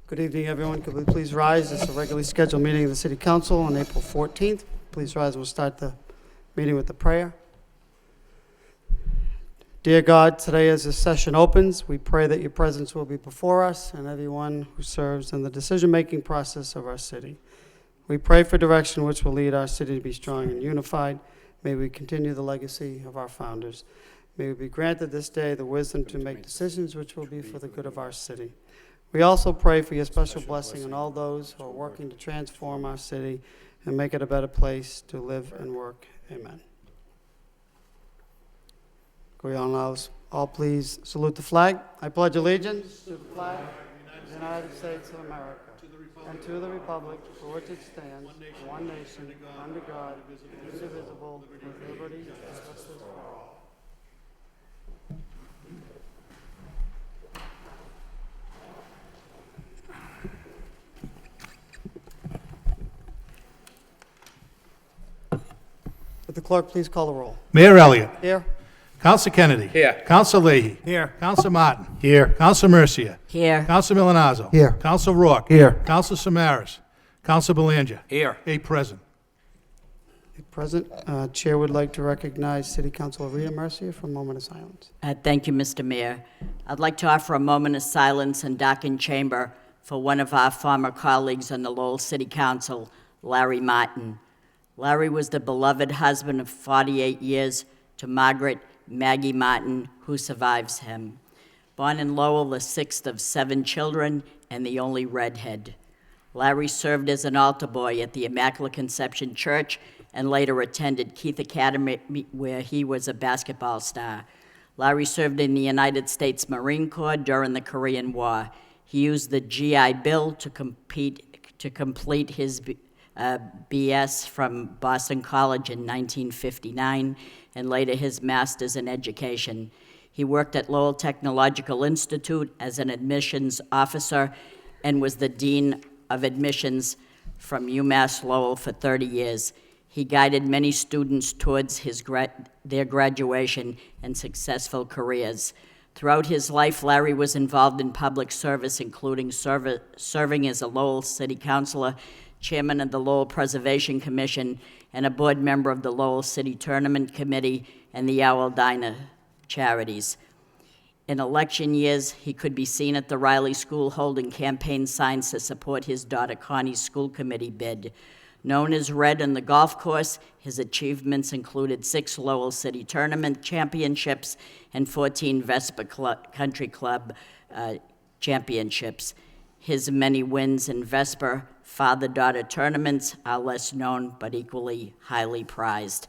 Good evening, everyone. Could we please rise? This is a regularly scheduled meeting of the City Council on April 14th. Please rise. We'll start the meeting with the prayer. Dear God, today as this session opens, we pray that your presence will be before us and everyone who serves in the decision-making process of our city. We pray for direction which will lead our city to be strong and unified. May we continue the legacy of our founders. May we be granted this day the wisdom to make decisions which will be for the good of our city. We also pray for your special blessing on all those who are working to transform our city and make it a better place to live and work. Amen. Can we all please salute the flag? I pledge allegiance to the flag of the United States of America and to the republic for which it stands, one nation, under God, indivisible, with liberty and justice for all. Would the clerk please call the roll? Mayor Elliott. Here. Counsel Kennedy. Here. Counsel Leahy. Here. Counsel Martin. Here. Counsel Mercia. Here. Counsel Milonazo. Here. Counsel Rourke. Here. Counsel Samaras. Counsel Belanger. Here. 8 present. Present. Chair would like to recognize City Councilor Rita Mercia for a moment of silence. Thank you, Mr. Mayor. I'd like to offer a moment of silence and darkened chamber for one of our former colleagues on the Lowell City Council, Larry Martin. Larry was the beloved husband of 48 years to Margaret Maggie Martin, who survives him. Born in Lowell, the 6th of 7 children and the only redhead. Larry served as an altar boy at the Immaculate Conception Church and later attended Keith Academy, where he was a basketball star. Larry served in the United States Marine Corps during the Korean War. He used the GI Bill to complete his BS from Boston College in 1959 and later his master's in education. He worked at Lowell Technological Institute as an admissions officer and was the dean of admissions from UMass Lowell for 30 years. He guided many students towards their graduation and successful careers. Throughout his life, Larry was involved in public service, including serving as a Lowell City Councilor, chairman of the Lowell Preservation Commission, and a board member of the Lowell City Tournament Committee and the Owl Diner charities. In election years, he could be seen at the Riley School holding campaign signs to support his daughter Connie's school committee bid. Known as Red on the golf course, his achievements included 6 Lowell City Tournament championships and 14 Vespa Country Club championships. His many wins in Vespa father-daughter tournaments are less known but equally highly prized.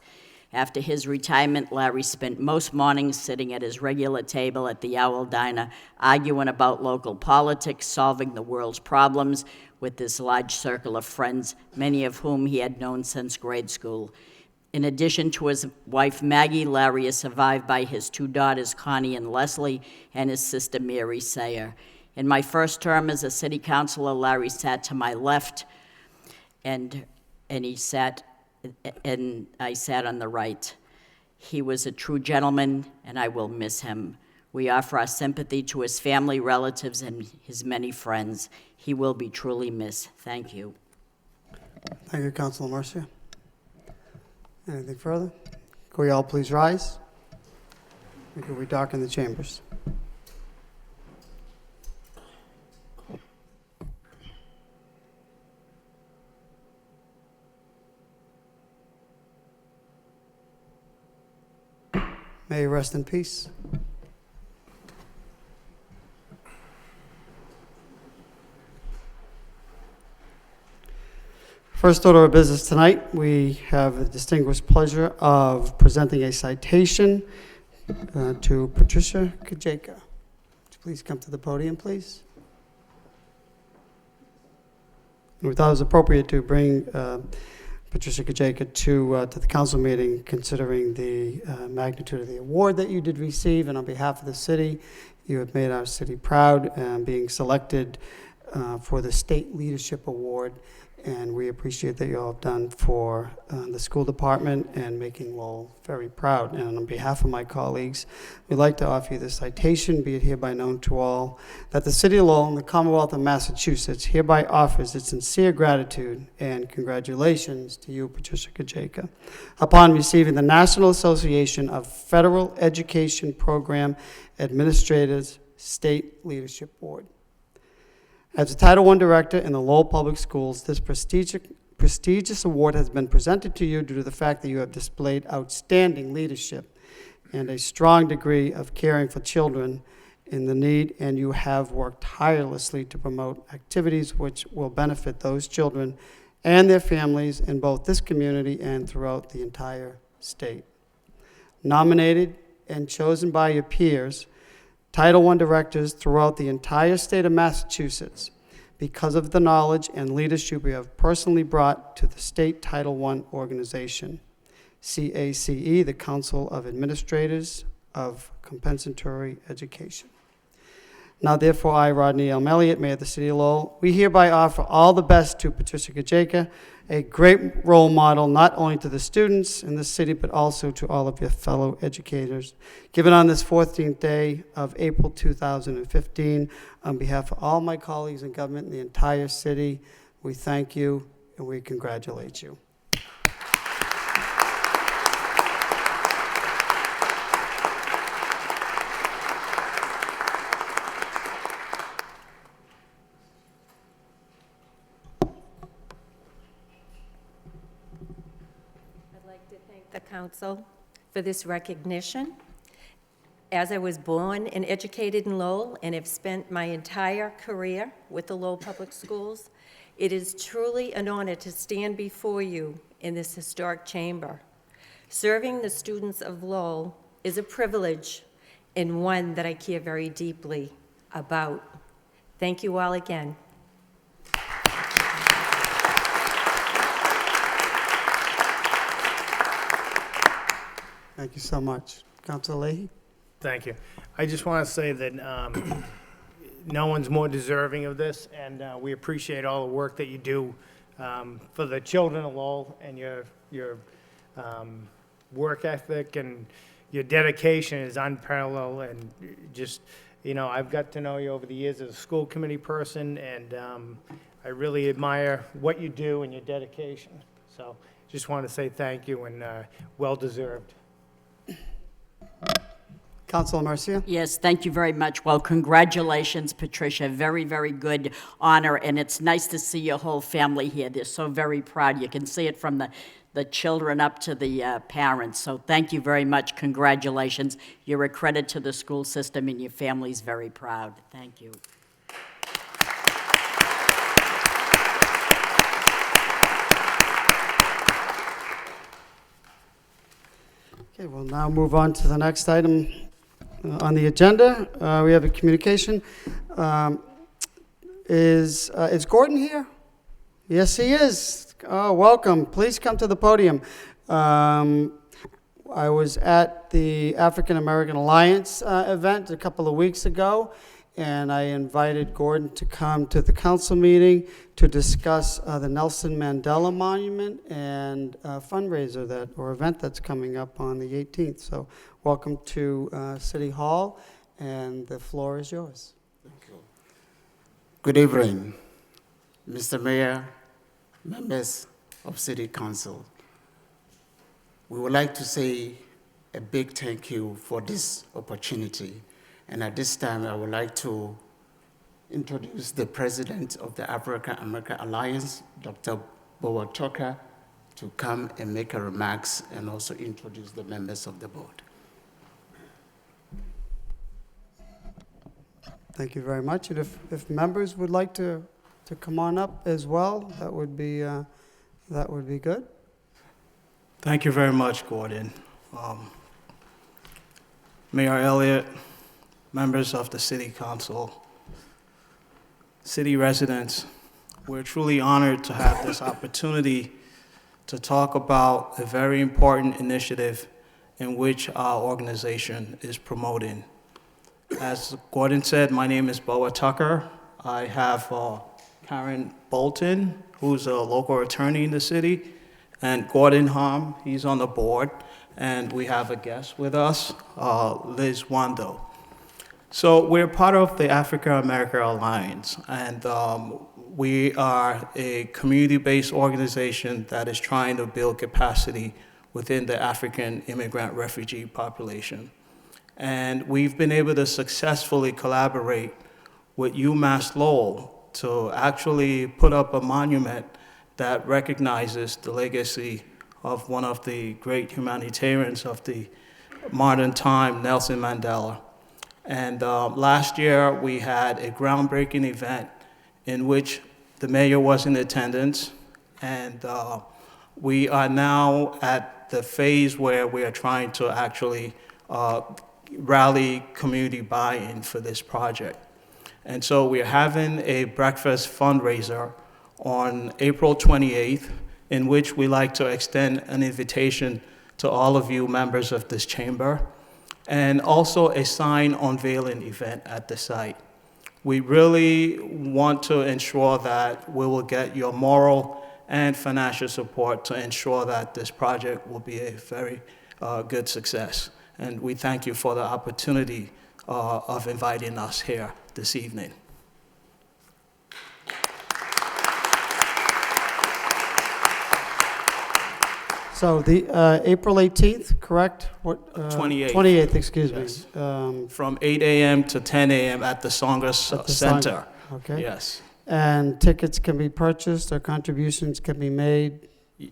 After his retirement, Larry spent most mornings sitting at his regular table at the Owl Diner, arguing about local politics, solving the world's problems with this large circle of friends, many of whom he had known since grade school. In addition to his wife Maggie, Larry is survived by his 2 daughters, Connie and Leslie, and his sister Mary Sayer. In my first term as a city councilor, Larry sat to my left, and I sat on the right. He was a true gentleman, and I will miss him. We offer our sympathy to his family, relatives, and his many friends. He will be truly missed. Thank you. Thank you, Councilor Mercia. Anything further? Could we all please rise? And could we darken the chambers? May you rest in peace. First order of business tonight, we have the distinguished pleasure of presenting a citation to Patricia Kajeka. Would you please come to the podium, please? And we thought it was appropriate to bring Patricia Kajeka to the council meeting, considering the magnitude of the award that you did receive, and on behalf of the city, you have made our city proud, being selected for the State Leadership Award And we appreciate that you all have done for the school department and making Lowell very proud. And on behalf of my colleagues, we'd like to offer you this citation, be it hereby known to all, that the City of Lowell and the Commonwealth of Massachusetts hereby offers its sincere gratitude and congratulations to you, Patricia Kajeka, upon receiving the National Association of Federal Education Program Administrators State Leadership Award. As a Title I Director in the Lowell Public Schools, this prestigious award has been presented to you due to the fact that you have displayed outstanding leadership and a strong degree of caring for children in the need, and you have worked tirelessly to promote activities which will benefit those children and their families in both this community and throughout the entire state. Nominated and chosen by your peers, Title I directors throughout the entire state of Massachusetts, because of the knowledge and leadership you have personally brought to the state Title I organization, CACE, the Council of Administrators of Compensatory Education. Now therefore, I, Rodney L. Elliott, Mayor of the City of Lowell, we hereby offer all the best to Patricia Kajeka, a great role model not only to the students in the city, but also to all of your fellow educators. Given on this 14th day of April 2015, on behalf of all my colleagues in government in the entire city, we thank you and we congratulate you. The council for this recognition. As I was born and educated in Lowell and have spent my entire career with the Lowell Public Schools, it is truly an honor to stand before you in this historic chamber. Serving the students of Lowell is a privilege and one that I care very deeply about. Thank you all again. Thank you so much. Councilor Leahy? Thank you. I just want to say that no one's more deserving of this, and we appreciate all the work that you do for the children of Lowell, and your work ethic and your dedication is unparalleled. And just, you know, I've got to know you over the years as a school committee person, and I really admire what you do and your dedication. So just want to say thank you, and well-deserved. Councilor Marcia? Yes, thank you very much. Well, congratulations, Patricia. Very, very good honor, and it's nice to see your whole family here. They're so very proud. You can see it from the children up to the parents. So thank you very much. Congratulations. You're a credit to the school system, and your family's very proud. Thank you. Okay, we'll now move on to the next item on the agenda. We have a communication. Is Gordon here? Yes, he is. Oh, welcome. Please come to the podium. I was at the African American Alliance event a couple of weeks ago, and I invited Gordon to come to the council meeting to discuss the Nelson Mandela Monument and a fundraiser or event that's coming up on the 18th. So welcome to City Hall, and the floor is yours. Thank you. Good evening, Mr. Mayor, members of City Council. We would like to say a big thank you for this opportunity. And at this time, I would like to introduce the president of the African American Alliance, Dr. Bowa Tucker, to come and make a remarks and also introduce the members of the board. Thank you very much. And if members would like to come on up as well, that would be good. Thank you very much, Gordon. Mayor Elliott, members of the City Council, city residents, we're truly honored to have this opportunity to talk about a very important initiative in which our organization is promoting. As Gordon said, my name is Bowa Tucker. I have Karen Bolton, who's a local attorney in the city, and Gordon Harm, he's on the board, and we have a guest with us, Liz Wando. So we're part of the Africa America Alliance, and we are a community-based organization that is trying to build capacity within the African immigrant refugee population. And we've been able to successfully collaborate with UMass Lowell to actually put up a monument that recognizes the legacy of one of the great humanitarians of the modern time, Nelson Mandela. And last year, we had a groundbreaking event in which the mayor was in attendance, and we are now at the phase where we are trying to actually rally community buy-in for this project. And so we're having a breakfast fundraiser on April 28th, in which we like to extend an invitation to all of you members of this chamber, and also a sign unveiling event at the site. We really want to ensure that we will get your moral and financial support to ensure that this project will be a very good success. And we thank you for the opportunity of inviting us here this evening. So the April 18th, correct? What? 28th. 28th, excuse Yes. me. From 8 a.m. to 10 a.m. at the Songas At the Center. Okay. Yes. And tickets can be purchased or contributions can be made?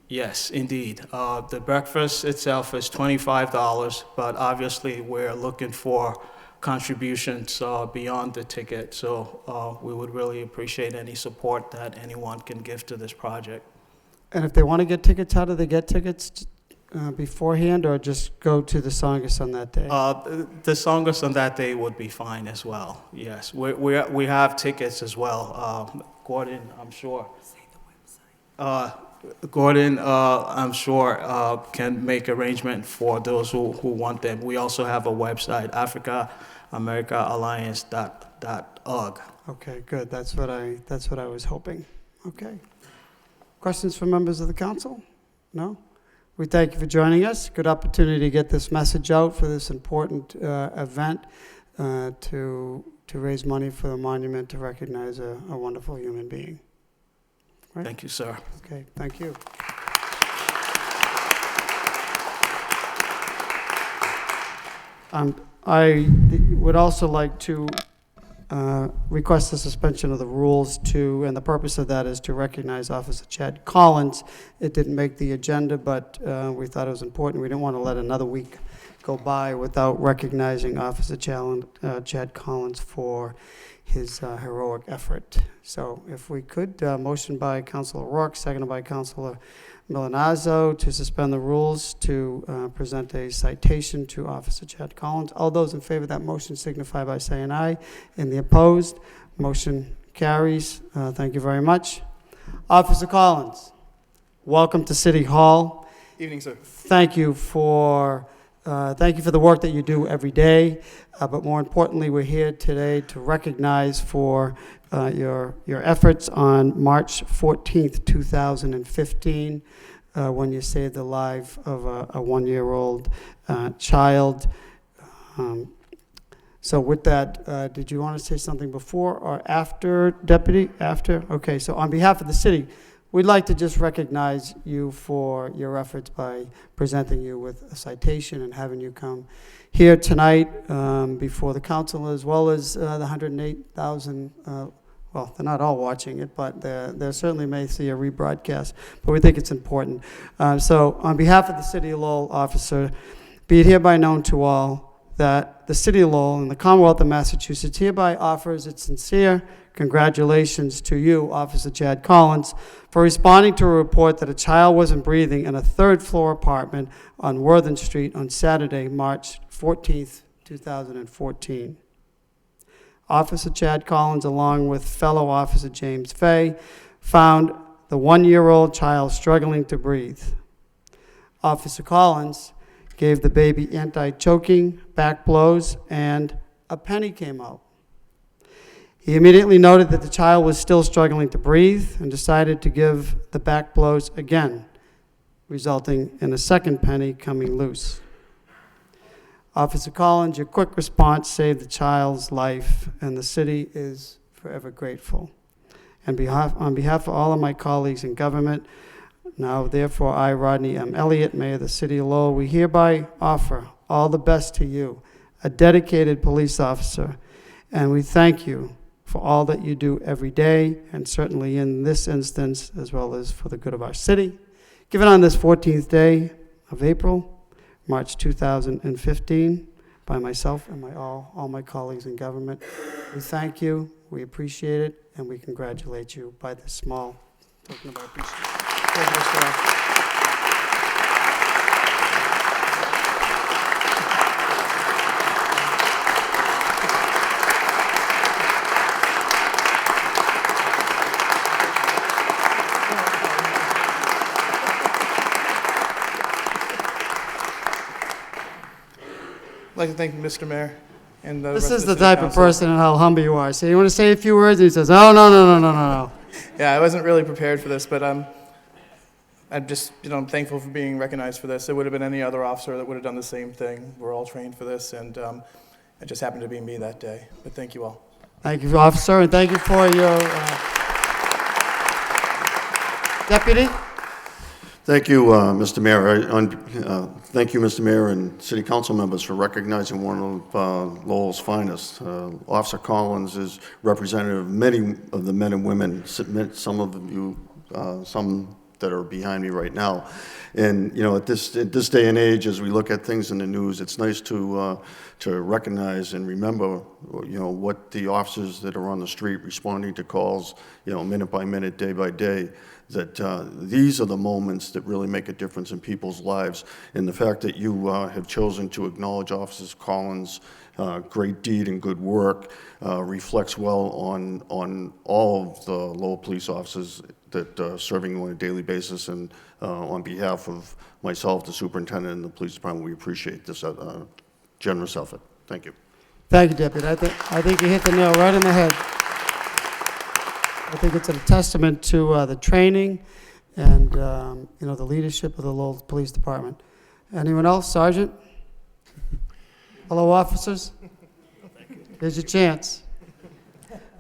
Yes, indeed. The breakfast itself is $25, but obviously we're looking for contributions beyond the ticket. So we would really appreciate any support that anyone can give to this project. And if they want to get tickets, how do they get tickets? Beforehand, or just go to the Songus on that day? The Songas on that day would be fine as well. Yes, we have tickets as well. Gordon, I'm sure. Gordon, I'm sure, can make arrangement for those who want them. We also have a website, AfricaAmericaAlliance.org. Okay, good. That's what I was hoping. Okay. Questions for members of the council? No? We thank you for joining us. Good opportunity to get this message out for this important event to raise money for the monument to recognize a wonderful human being. Right? Thank you, sir. Okay, thank you. I would also like to request the suspension of the rules and the purpose of that is to recognize Officer Chad Collins. It didn't make the agenda, but we thought it was important. We didn't want to let another week go by without recognizing Officer Chad Collins for his heroic effort. So if we could, motion by Councilor Rourke, seconded by Councilor Milanazzo to suspend the rules to present a citation to Officer Chad Collins. All those in favor of that motion signify by saying aye. And the opposed, motion carries. Thank you very much. Officer Collins, welcome to City Hall. Evening, sir. Thank you for the work that you do every day, but more importantly, we're here today to recognize for your efforts on March 14th, 2015, when you saved the life of a one-year-old child. So with that, did you want to say something before or after, Deputy? After? Okay, so on behalf of the city, we'd like to just recognize you for your efforts by presenting you with a citation and having you come here tonight before the council, as well as the 108,000, well, they're not all watching it, but they certainly may see a rebroadcast, but we think it's important. So on behalf of the City of Lowell, Officer, be it hereby known to all that the City of Lowell and the Commonwealth of Massachusetts hereby offers its sincere congratulations to you, Officer Chad Collins, for responding to a report that a child wasn't breathing in a third-floor apartment on Worthing Street on Saturday, March 14th, 2014. Officer Chad Collins, along with fellow Officer James Fay, found the one-year-old child struggling to breathe. Officer Collins gave the baby anti-choking, back blows, and a penny came out. He immediately noted that the child was still struggling to breathe and decided to give the back blows again, resulting in a second penny coming loose. Officer Collins, your quick response saved the child's life, and the city is forever grateful. And on behalf of all of my colleagues in government, now therefore I, Rodney M. Elliott, Mayor of the City of Lowell, we hereby offer all the best to you, a dedicated police officer, and we thank you for all that you do every day, and certainly in this instance, as well as for the good of our city. Given on this 14th day of April, March 2015, by myself and all my colleagues in government, we thank you, we appreciate it, and we congratulate you by this small token of our appreciation. Thank you, Mr. Ross. I'd like to thank Mr. Mayor and the This rest is of the the type city of council. person and how humble you are. So you want to say a few words, and he says, oh, no. Yeah, I wasn't really prepared for this, but I'm just, I'm thankful for being recognized for this. It would have been any other officer that would have done the same thing. We're all trained for this, and it just happened to be me that day. But thank you all. Thank you, officer, and thank you for your deputy. Thank you, Mr. Mayor. Thank you, Mr. Mayor and City Council members for recognizing one of Lowell's finest. Officer Collins is representative of many of the men and women, some of you, some that are behind me right now. And, at this day and age, as we look at things in the news, it's nice to recognize and remember, what the officers that are on the street responding to calls, minute by minute, day by day, that these are the moments that really make a difference in people's lives. And the fact that you have chosen to acknowledge Officer Collins' great deed and good work reflects well on all of the Lowell police officers that are serving on a daily basis. And on behalf of myself, the superintendent, and the police department, we appreciate this generous effort. Thank you. Thank you, Deputy. I think you hit the nail right on the head. I think it's a testament to the training and, the leadership of the Lowell Police Department. Anyone else? Sergeant? Hello, officers? Here's your chance.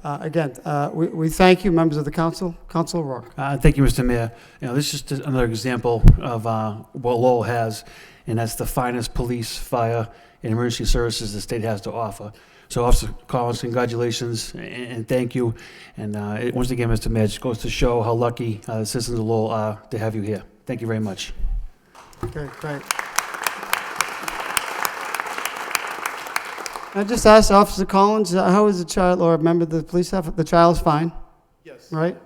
Again, we thank you, members of the council. Council O'Rourke. Thank you, Mr. Mayor. This is just another example of what Lowell has, and that's the finest police, fire, and emergency services the state has to offer. So, Officer Collins, congratulations and thank you. And once again, Mr. Mayor, it just goes to show how lucky the citizens of Lowell are to have you here. Thank you very much. Okay, great. I just asked Officer Collins, how is the child, or a member of the police staff? The child's fine, Yes. right?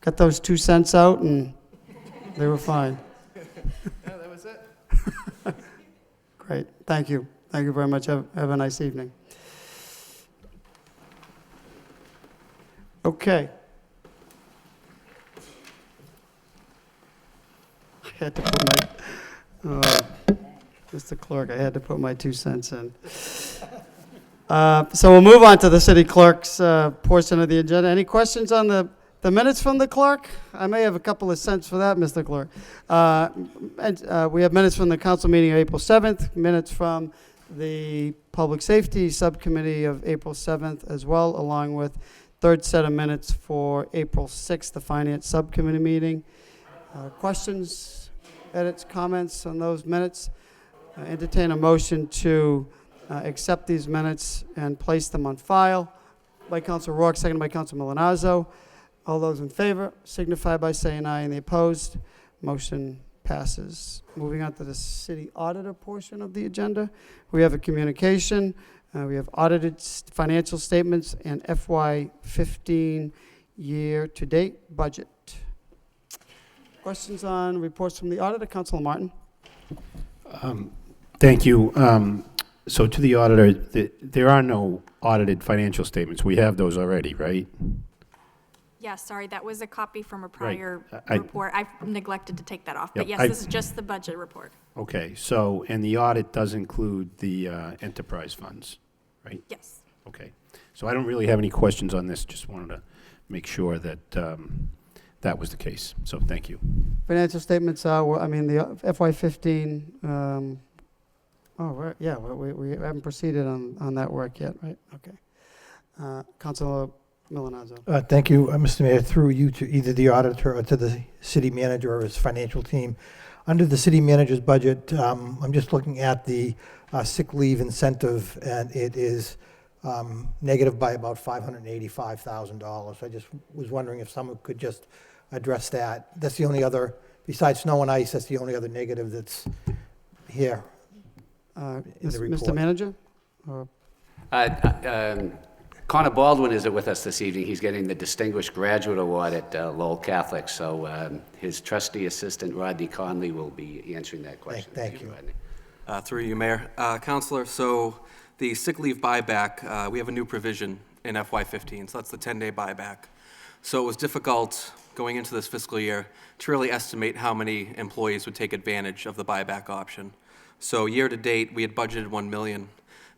Got those 2 cents out, and they were fine. Yeah, that was it. Great, thank you. Thank you very much. Have a nice evening. Okay. I had to put Mr. Clerk, I had to put my 2 cents in. So we'll move on to the city clerk's portion of the agenda. Any questions on the minutes from the clerk? I may have a couple of cents for that, Mr. Clerk. We have minutes from the council meeting of April 7th, minutes from the Public Safety Subcommittee of April 7th as well, along with third set of minutes for April 6th, the Finance Subcommittee meeting. Questions, edits, comments on those minutes? Entertain a motion to accept these minutes and place them on file. By Council Rourke, seconded by Council Milonazo. All those in favor signify by saying aye, and the opposed, motion passes. Moving on to the city auditor portion of the agenda. We have a communication. We have audited financial statements and FY15 year-to-date budget. Questions on reports from the auditor? Councilor Martin. Thank you. So to the auditor, there are no audited financial statements. We have those already, right? Yeah, sorry, that was a copy from a Right. prior I- report. I neglected to take that off. But Yep, yes, this is just the budget report. Okay, so, and the audit does include the enterprise funds, right? Yes. Okay. So I don't really have any questions on this, just wanted to make sure that that was the case. So thank you. Financial statements are, well, I mean, the FY15, yeah, we haven't proceeded on that work yet, right? Okay. Councilor Milonazo. Thank you, Mr. Mayor, through you to either the auditor or to the city manager or his financial team. Under the city manager's budget, I'm just looking at the sick leave incentive, and it is negative by about $585,000. I just was wondering if someone could just address that. That's the only other, besides snow and ice, that's the only other negative that's here in the report. Mr. Manager? Or- Connor Baldwin is with us this evening. He's getting the Distinguished Graduate Award at Lowell Catholic, so his trustee assistant, Rodney Conley, will be answering that question. Thank you. Rodney. Through you, Mayor. Counselor, so the sick leave buyback, we have a new provision in FY15, so that's the 10-day buyback. So it was difficult going into this fiscal year to really estimate how many employees would take advantage of the buyback option. So year to date, we had budgeted $1 million.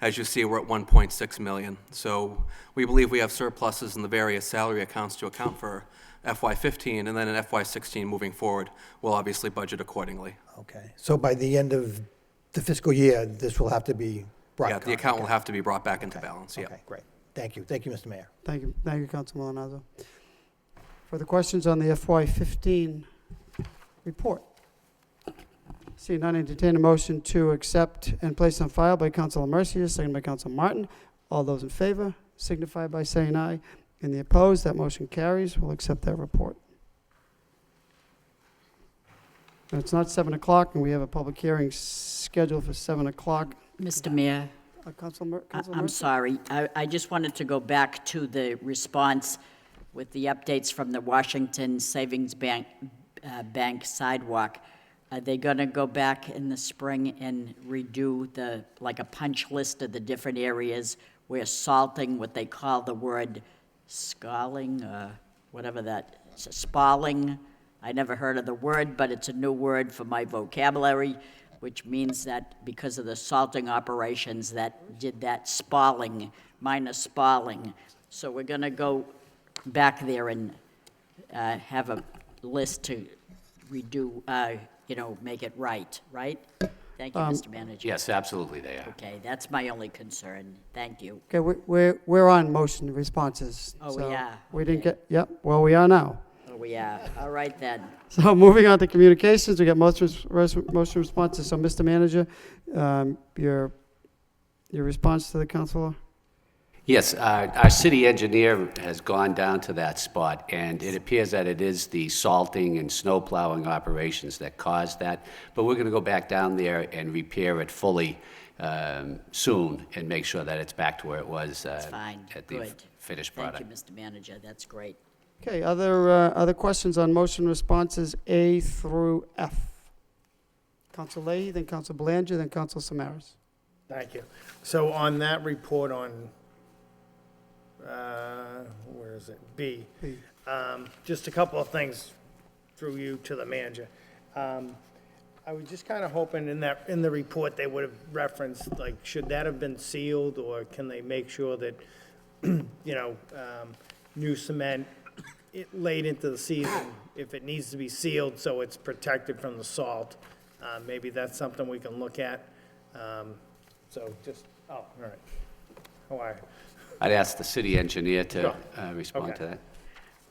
As you see, we're at $1.6 million. So we believe we have surpluses in the various salary accounts to account for FY15, and then in FY16 moving forward, we'll obviously budget accordingly. Okay, so by the end of the fiscal year, this will have to be brought. Yeah, the account will have to be brought back into balance, yeah. Okay, great. Thank you, Mr. Mayor. Thank you, Councilor Milonazo. Further questions on the FY15 report? Seeing none, entertain a motion to accept and place on file by Councilor Mercia, second by Councilor Martin. All those in favor signify by saying aye. Any opposed? That motion carries. We'll accept that report. And it's not 7 o'clock, and we have a public hearing scheduled for 7 o'clock. Mr. Mayor, Councilor I'm sorry. I just wanted to go back to the response with the updates from the Washington Savings Bank sidewalk. Are they going to go back in the spring and redo like a punch list of the different areas where salting, what they call the word scaling, whatever that, spalling? I never heard of the word, but it's a new word for my vocabulary, which means that because of the salting operations that did that spalling, minor spalling. So we're going to go back there and have a list to redo, make it right? Thank you, Mr. Manager. Yes, absolutely they are. Okay, that's my only concern. Thank you. Okay, we're on motion responses. Oh, so yeah. We didn't get, yep, well, we are now. Oh, we are. All right, then. So moving on to communications, we got motion responses. So, Mr. Manager, your response to the councilor? Yes, our city engineer has gone down to that spot, and it appears that it is the salting and snow plowing operations that caused that. But we're going to go back down there and repair it fully soon and make sure that it's back to where it was That's fine. at the Good. finished product. Thank you, Mr. Manager. That's great. Okay, other questions on motion responses A through F? Council Leahy, then Council Belanger, then Council Samaras. Thank you. So on that report on, where is it? B. Just a couple of things through you to the manager. I was just kind of hoping in the report they would have referenced, like, should that have been sealed, or can they make sure that, new cement late into the season, if it needs to be sealed so it's protected from the salt, maybe that's something we can look at. So just, all right. How are you? I'd ask the city engineer to Sure. respond Okay. to that.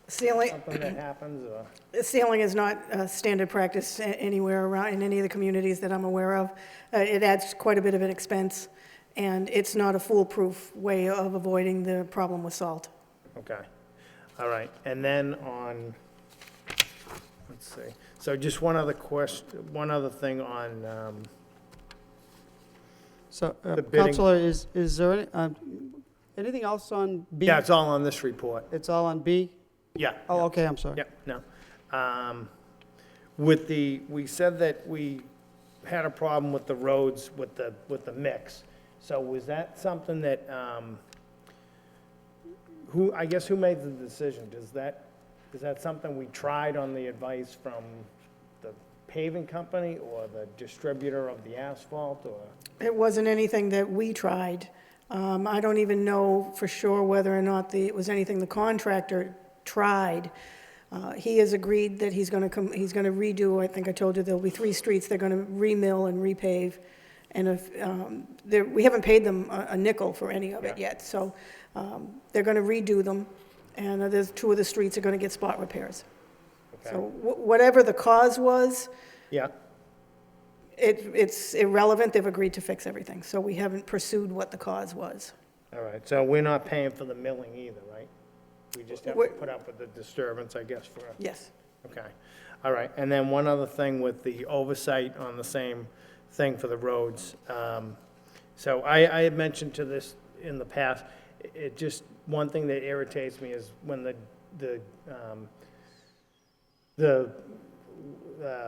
Sealing, Something that happens, or? sealing is not standard practice anywhere around, in any of the communities that I'm aware of. It adds quite a bit of an expense, and it's not a foolproof way of avoiding the problem with salt. Okay, all right, and then on, let's see, so just one other thing on, So, The bidding- Councilor, is there anything else on B? yeah, it's all on this report. It's all on B? Yeah. Oh, okay, I'm sorry. Yep, no. We said that we had a problem with the roads with the mix. So was that something that, who made the decision? Is that something we tried on the advice from the paving company or the distributor of the asphalt, or? It wasn't anything that we tried. I don't even know for sure whether or not it was anything the contractor tried. He has agreed that he's going to redo, I think I told you, there'll be 3 streets they're going to remill and repave. And if, we haven't paid them a nickel for any of it yet, so they're going to redo them, and there's 2 of the streets are going to get spot repairs. Okay. So whatever the cause was, Yeah, it's irrelevant, they've agreed to fix everything, so we haven't pursued what the cause was. all right, so we're not paying for the milling either, right? We just have to put up with the disturbance, I guess, for, Yes. okay. All right, and then one other thing with the oversight on the same thing for the roads. So I had mentioned to this in the past, it just, one thing that irritates me is when the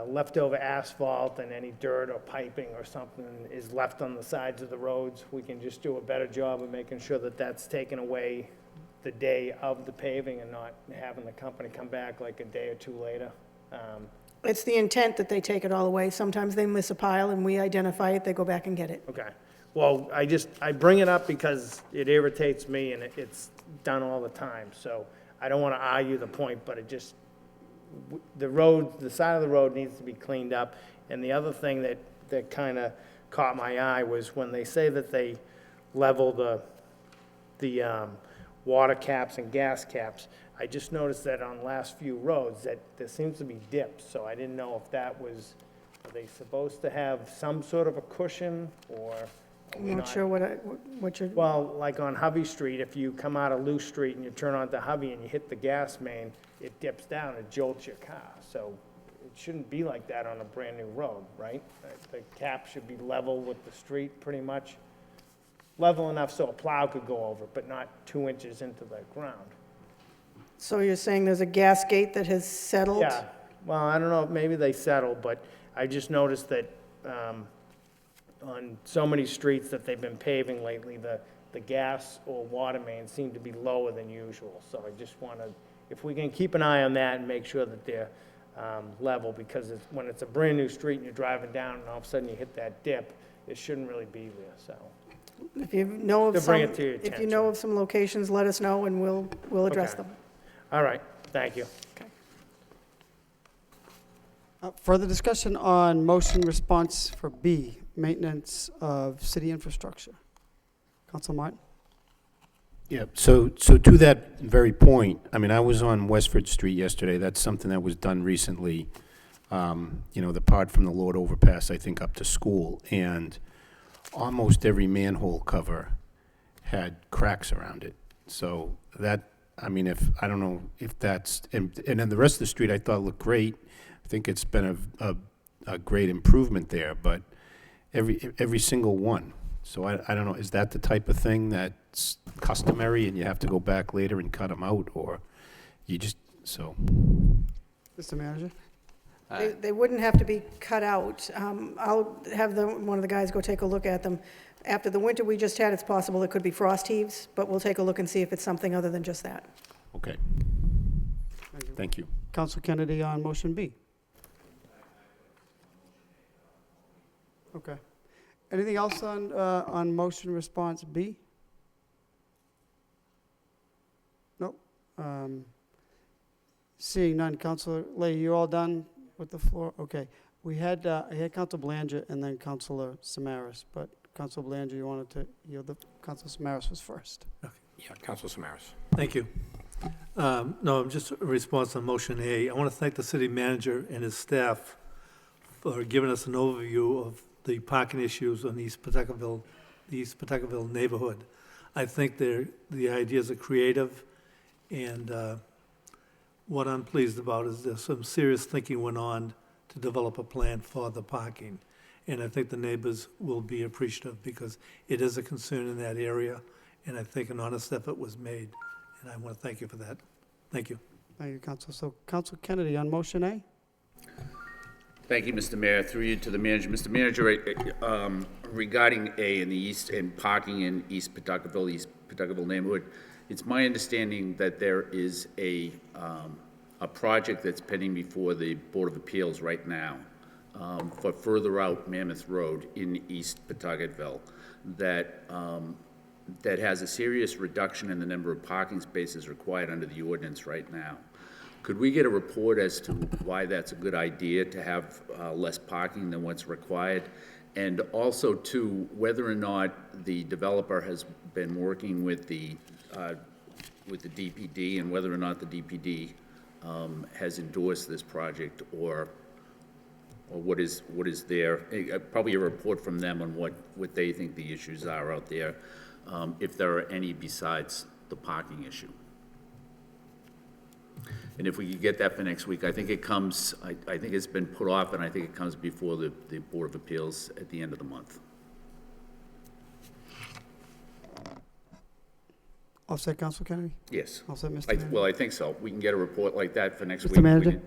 leftover asphalt and any dirt or piping or something is left on the sides of the roads. We can just do a better job of making sure that that's taken away the day of the paving and not having the company come back like a day or 2 later. It's the intent that they take it all away. Sometimes they miss a pile and we identify it, they go back and get it. Okay. Well, I bring it up because it irritates me and it's done all the time. So I don't want to argue the point, but it just, the side of the road needs to be cleaned up. And the other thing that kind of caught my eye was when they say that they level the water caps and gas caps. I just noticed that on the last few roads that there seems to be dips, so I didn't know if that was, are they supposed to have some sort of a cushion, or? I'm not sure what you're, Well, like on Hovey Street, if you come out of Loose Street and you turn onto Hovey and you hit the gas main, it dips down and jolts your car. So it shouldn't be like that on a brand-new road, right? The cap should be level with the street, pretty much. Level enough so a plow could go over, but not 2 inches into the ground. so you're saying there's a gas gate that has settled? Yeah, well, I don't know, if maybe they settled, but I just noticed that on so many streets that they've been paving lately, the gas or water mains seem to be lower than usual. So I just want to, if we can keep an eye on that and make sure that they're level, because when it's a brand-new street and you're driving down and all of a sudden you hit that dip, it shouldn't really be there, so. If you know of To some, bring it to your if you attention. know of some locations, let us know and we'll address Okay. them. All right, thank you. Further discussion on motion response for B, maintenance of city infrastructure. Council Martin? Yeah, so to that very point, I mean, I was on Westford Street yesterday. That's something that was done recently. The part from the Lord overpass, I think, up to school, and almost every manhole cover had cracks around it. So that, I mean, I don't know if that's, and then the rest of the street I thought looked great. I think it's been a great improvement there, but every single one. So I don't know, is that the type of thing that's customary and you have to go back later and cut them out, or you just, so? Mr. Manager? They wouldn't have to be cut out. I'll have one of the guys go take a look at them. After the winter we just had, it's possible it could be frost heaves, but we'll take a look and see if it's something other than just that. Okay. Thank you. Council Kennedy on motion B. Okay. Anything else on motion response B? Nope. Seeing none, Councilor Lay, you all done with the floor? Okay. I had Councilor Belanger and then Councilor Samaras, but Councilor Belanger, you wanted to yield the, Councilor Samaras was first. Yeah, Council Samaras. Thank you. No, just a response on motion A. I want to thank the city manager and his staff for giving us an overview of the parking issues on the East Pawtuckaville neighborhood. I think the ideas are creative, and what I'm pleased about is there's some serious thinking went on to develop a plan for the parking. And I think the neighbors will be appreciative because it is a concern in that area, and I think an honest effort was made, and I want to thank you for that. Thank you. Thank you, Council. So, Council Kennedy on motion A? Thank you, Mr. Mayor. Through you to the manager. Mr. Manager, regarding A in the east and parking in East Pawtuckaville neighborhood, it's my understanding that there is a project that's pending before the Board of Appeals right now for further out Mammoth Road in East Pawtuckaville that that has a serious reduction in the number of parking spaces required under the ordinance right now. Could we get a report as to why that's a good idea to have less parking than what's required? And also, too, whether or not the developer has been working with the DPD, and whether or not the DPD has endorsed this project, or what is their, probably a report from them on what they think the issues are out there, if there are any besides the parking issue. And if we could get that for next week, I think it comes, I think it's been put off, and I think it comes before the Board of Appeals at the end of the month. All set, Council Kennedy? Yes. All set, Mr. Manager? Well, I think so. We can get a report like that for next Mr. week. Manager?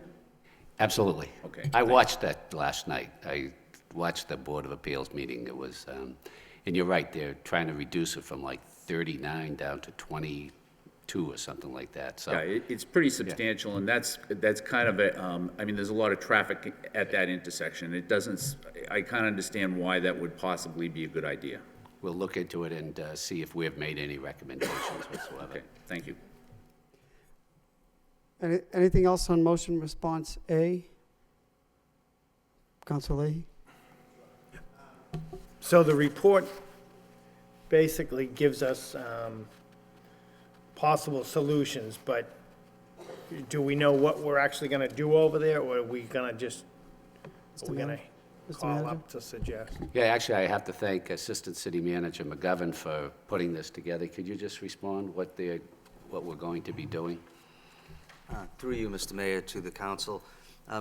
Absolutely. Okay. I watched that last night. I watched the Board of Appeals meeting. It was, and you're right, they're trying to reduce it from like 39 down to 22 or something like that, so. Yeah, it's pretty substantial, and that's kind of a, I mean, there's a lot of traffic at that intersection. It doesn't, I can't understand why that would possibly be a good idea. We'll look into it and see if we have made any recommendations whatsoever. Okay, thank you. Anything else on motion response A? Council Leahy? So the report basically gives us possible solutions, but do we know what we're actually going to do over there, or are we going to just, are we going to Mr. call Manager? up to suggest? Yeah, actually, I have to thank Assistant City Manager McGovern for putting this together. Could you just respond what we're going to be doing? Through you, Mr. Mayor, to the council.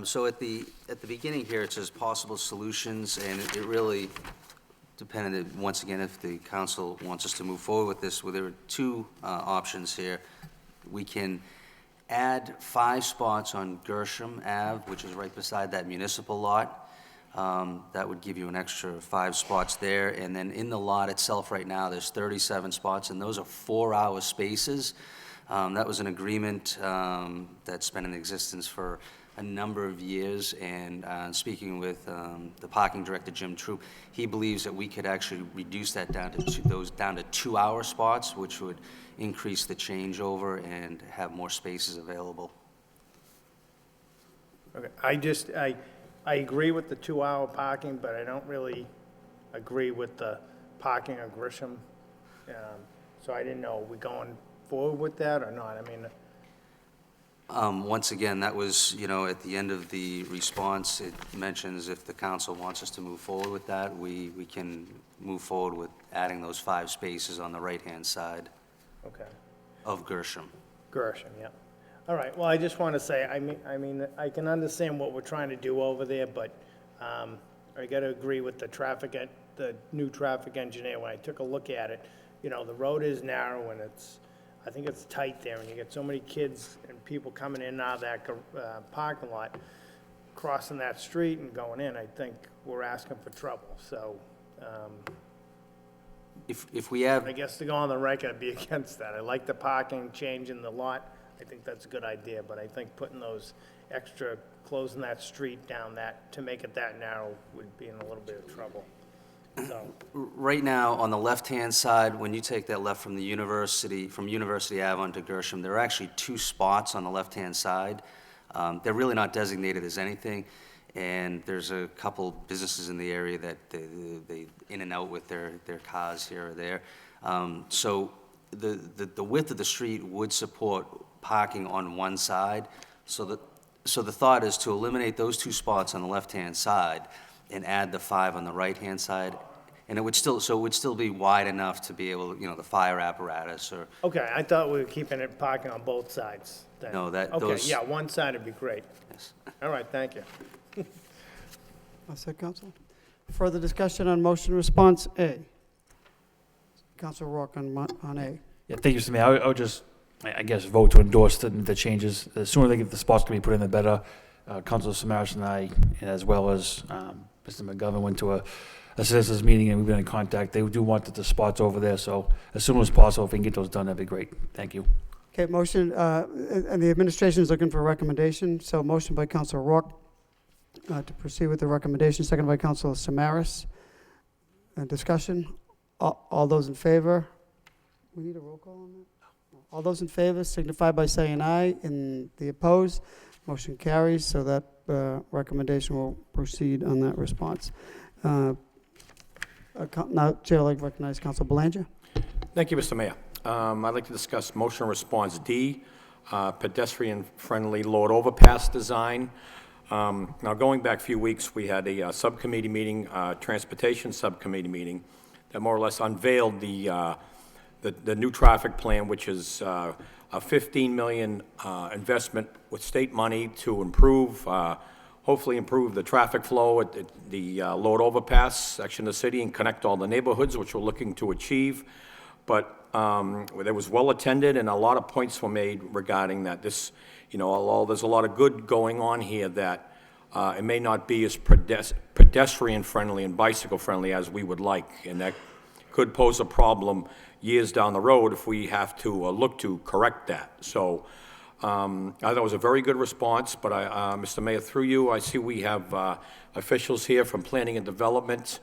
So at the beginning here, it says possible solutions, and it really depended, once again, if the council wants us to move forward with this. Well, there are two options here. We can add 5 spots on Gershom Ave, which is right beside that municipal lot. That would give you an extra 5 spots there. And then in the lot itself right now, there's 37 spots, and those are 4-hour spaces. That was an agreement that's been in existence for a number of years, and speaking with the parking director, Jim Troop, he believes that we could actually reduce that down to 2-hour spots, which would increase the changeover and have more spaces available. Okay, I agree with the 2-hour parking, but I don't really agree with the parking on Grisham. So I didn't know, are we going forward with that or not? I mean, Once again, that was, at the end of the response, it mentions if the council wants us to move forward with that, we can move forward with adding those 5 spaces on the right-hand side okay. of Gershom. Gershom, yeah. All right, well, I just want to say, I mean, I can understand what we're trying to do over there, but I got to agree with the new traffic engineer. When I took a look at it, the road is narrow, and I think it's tight there, and you get so many kids and people coming in and out of that parking lot, crossing that street and going in. I think we're asking for trouble, so If we have, I guess to go on the record, I'd be against that. I like the parking, changing the lot. I think that's a good idea, but I think putting those extra, closing that street down to make it that narrow would be in a little bit of trouble. So, right now, on the left-hand side, when you take that left from University Ave onto Gershom, there are actually 2 spots on the left-hand side. They're really not designated as anything, and there's a couple businesses in the area that they in and out with their cars here or there. So the width of the street would support parking on one side. So the thought is to eliminate those 2 spots on the left-hand side and add the 5 on the right-hand side. And it would still be wide enough to be able, the fire apparatus or. okay, I thought we were keeping it parking on both sides then. No, Okay, those. yeah, one side would be great. Yes. All right, thank you. All set, Council? Further discussion on motion response A? Council Rourke on A. Yeah, thank you, Mr. Mayor. I would just, I guess, vote to endorse the changes. The sooner they get the spots to be put in, the better. Councilor Samaras and I, as well as Mr. McGovern, went to a citizens meeting, and we've been in contact. They do want the spots over there, so as soon as possible, if we can get those done, that'd be great. Thank you. Okay, motion, and the administration is looking for a recommendation, so motion by Councilor Rourke to proceed with the recommendation, second by Councilor Samaras. Discussion, all those in favor? We need a roll call on that? All those in favor signify by saying aye, and the opposed, motion carries, so that recommendation will proceed on that response. Now, Chair, I'd like to recognize Council Belanger. Thank you, Mr. Mayor. I'd like to discuss motion response D, pedestrian-friendly load overpass design. Now, going back a few weeks, we had a subcommittee meeting, transportation subcommittee meeting, that more or less unveiled the new traffic plan, which is a $15 million investment with state money to improve, hopefully improve the traffic flow at the load overpass section of the city and connect all the neighborhoods, which we're looking to achieve. But it was well attended, and a lot of points were made regarding that. This, although there's a lot of good going on here, that it may not be as pedestrian-friendly and bicycle-friendly as we would like, and that could pose a problem years down the road if we have to look to correct that. So I thought it was a very good response, but Mr. Mayor, through you, I see we have officials here from Planning and Development.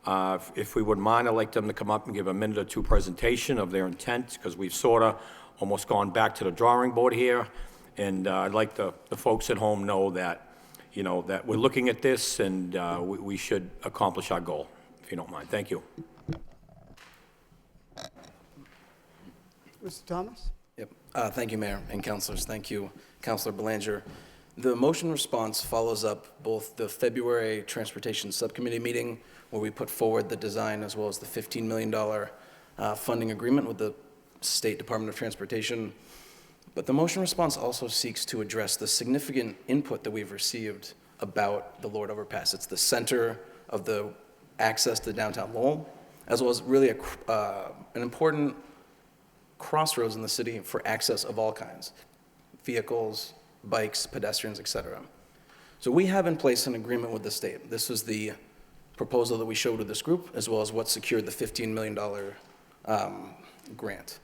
If we wouldn't mind, I'd like them to come up and give a minute or two presentation of their intent, because we've sort of almost gone back to the drawing board here. And I'd like the folks at home know that, that we're looking at this, and we should accomplish our goal, if you don't mind. Thank you. Mr. Thomas? Yep. Thank you, Mayor and councilors. Thank you, Councilor Belanger. The motion response follows up both the February Transportation Subcommittee meeting, where we put forward the design, as well as the $15 million funding agreement with the State Department of Transportation. But the motion response also seeks to address the significant input that we've received about the Lord Overpass. It's the center of the access to downtown Lowell, as well as really an important crossroads in the city for access of all kinds, vehicles, bikes, pedestrians, etc. So we have in place an agreement with the state. This was the proposal that we showed to this group, as well as what secured the $15 million grant.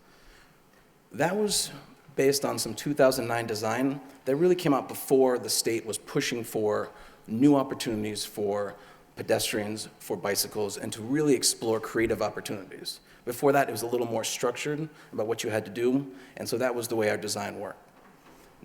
That was based on some 2009 design that really came out before the state was pushing for new opportunities for pedestrians, for bicycles, and to really explore creative opportunities. Before that, it was a little more structured about what you had to do, and so that was the way our design worked.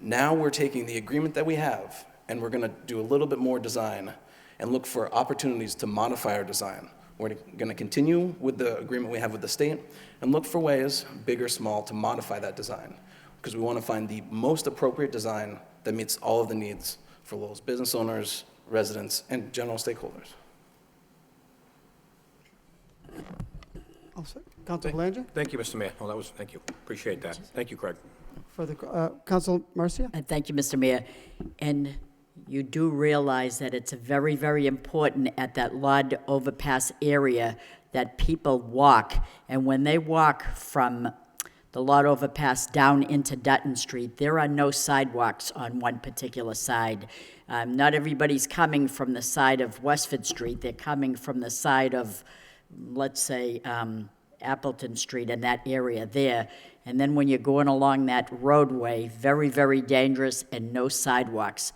Now we're taking the agreement that we have, and we're gonna do a little bit more design and look for opportunities to modify our design. We're gonna continue with the agreement we have with the state and look for ways, big or small, to modify that design, because we wanna find the most appropriate design that meets all of the needs for Lowell's business owners, residents, and general stakeholders. Council Belanger? Thank you, Mr. Mayor. Oh, thank you. Appreciate that. Thank you, Craig. Further, Council Marcia? Thank you, Mr. Mayor. And you do realize that it's very, very important at that Lod overpass area that people walk. And when they walk from the Lod overpass down into Dutton Street, there are no sidewalks on one particular side. Not everybody's coming from the side of Westford Street. They're coming from the side of, let's say, Appleton Street and that area there. And then when you're going along that roadway, very, very dangerous and no sidewalks.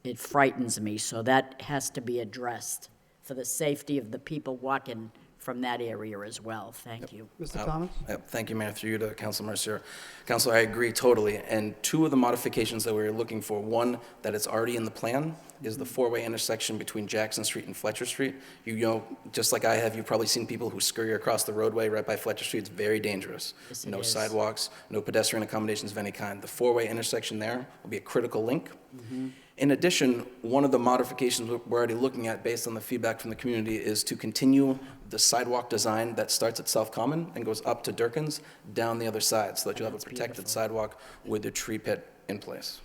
It frightens me, so that has to be addressed for the safety of the people walking from that area as well. Thank you. Mr. Thomas? Thank you, Mayor. Through you to Councilor Mercier. Councilor, I agree totally. And two of the modifications that we were looking for, one that is already in the plan, is the four-way intersection between Jackson Street and Fletcher Street. You know, just like I have, you've probably seen people who scurry across the roadway right by Fletcher Street. It's very dangerous. Yes, no is. Sidewalks, no pedestrian accommodations of any kind. The four-way intersection there will be a critical link. Mm-hmm. In addition, one of the modifications we're already looking at based on the feedback from the community is to continue the sidewalk design that starts at South Common and goes up to Durkins down the other side, so that you'll have a protected sidewalk with the tree pit in place.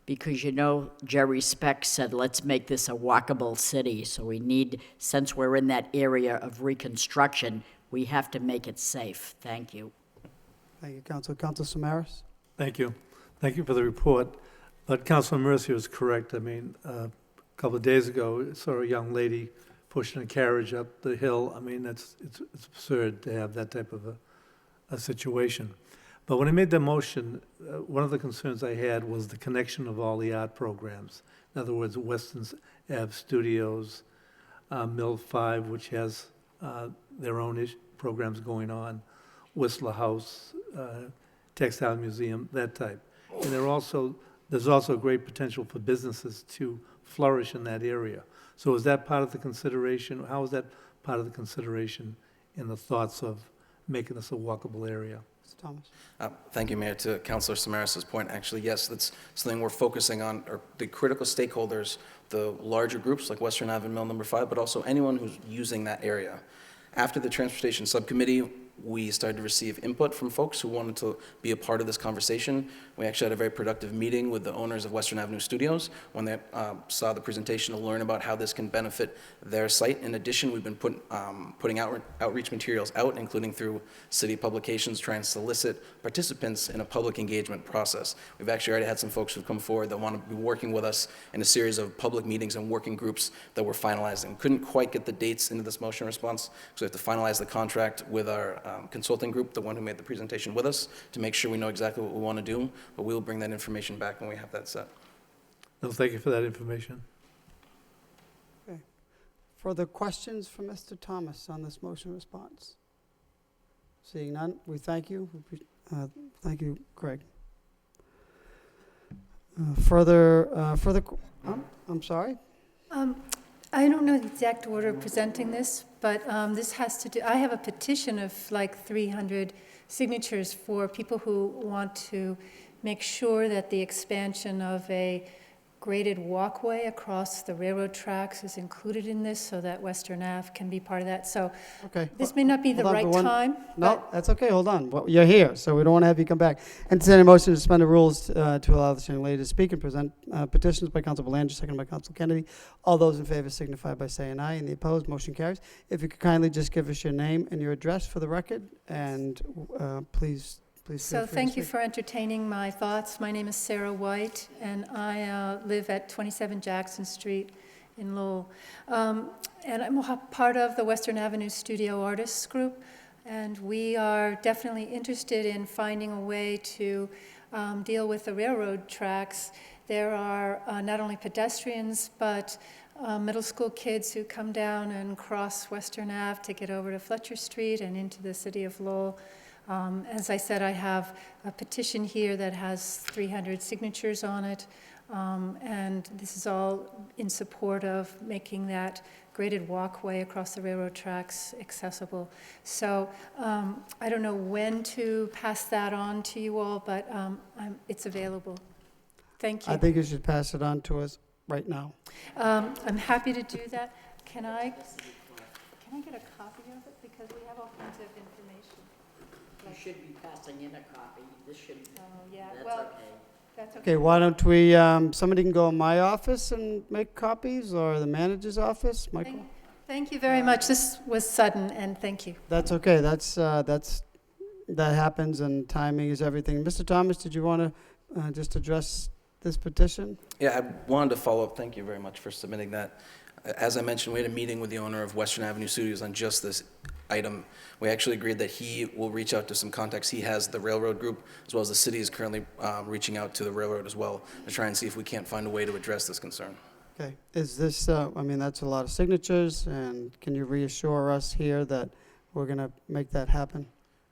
Because, you know, Jerry Speck said, let's make this a walkable city. So we need, since we're in that area of reconstruction, we have to make it safe. Thank you. Thank you, Council. Council Samaras? Thank you. Thank you for the report. But Councilor Mercier is correct. I mean, a couple of days ago, I saw a young lady pushing a carriage up the hill. I mean, it's absurd to have that type of a situation. But when I made the motion, one of the concerns I had was the connection of all the art programs. In other words, Weston Ave Studios, Mill 5, which has their own programs going on, Whistler House, Textile Museum, that type. And there's also great potential for businesses to flourish in that area. So is that part of the consideration? How is that part of the consideration in the thoughts of making this a walkable area? Mr. Thomas. Thank you, Mayor. To Councilor Samaras' point, actually, yes, that's something we're focusing on, are the critical stakeholders, the larger groups like Western Avenue Mill Number 5, but also anyone who's using that area. After the Transportation Subcommittee, we started to receive input from folks who wanted to be a part of this conversation. We actually had a very productive meeting with the owners of Western Avenue Studios when they saw the presentation to learn about how this can benefit their site. In addition, we've been putting outreach materials out, including through city publications, trying to solicit participants in a public engagement process. We've actually already had some folks who've come forward that want to be working with us in a series of public meetings and working groups that we're finalizing. Couldn't quite get the dates into this motion response, so we have to finalize the contract with our consulting group, the one who made the presentation with us, to make sure we know exactly what we want to do, but we'll bring that information back when we have that set. No, thank you for that information. Okay. Further questions for Mr. Thomas on this motion response? Seeing none, we thank you. Thank you, Greg. I'm sorry? I don't know the exact order of presenting this, but this has to do, I have a petition of like 300 signatures for people who want to make sure that the expansion of a graded walkway across the railroad tracks is included in this so that Western Ave can be part of that. So Okay. this may not be the right time. No, that's okay, hold on. Well, you're here, so we don't want to have you come back. Entertain a motion to suspend the rules to allow this young lady to speak and present petitions by Council Belanger, seconded by Council Kennedy. All those in favor signify by saying aye, and the opposed, motion carries. If you could kindly just give us your name and your address for the record, and please feel So free to thank you speak. for entertaining my thoughts. My name is Sarah White, and I live at 27 Jackson Street in Lowell. And I'm part of the Western Avenue Studio Artists Group, and we are definitely interested in finding a way to deal with the railroad tracks. There are not only pedestrians, but middle school kids who come down and cross Western Ave to get over to Fletcher Street and into the city of Lowell. As I said, I have a petition here that has 300 signatures on it, and this is all in support of making that graded walkway across the railroad tracks accessible. So I don't know when to pass that on to you all, but it's available. Thank you. I think you should pass it on to us right now. I'm happy to do that. Can I get a copy of it? Because we have all kinds of information. You should be passing in a copy. This should, Yeah, that's well, okay. that's okay. Okay, why don't we, somebody can go in my office and make copies, or the manager's office, Michael? Thank you very much. This was sudden, and thank you. That's okay, that happens, and timing is everything. Mr. Thomas, did you want to just address this petition? Yeah, I wanted to follow up. Thank you very much for submitting that. As I mentioned, we had a meeting with the owner of Western Avenue Studios on just this item. We actually agreed that he will reach out to some contacts. He has the railroad group, as well as the city is currently reaching out to the railroad as well to try and see if we can't find a way to address this concern. Okay, is this, that's a lot of signatures, and can you reassure us here that we're going to make that happen?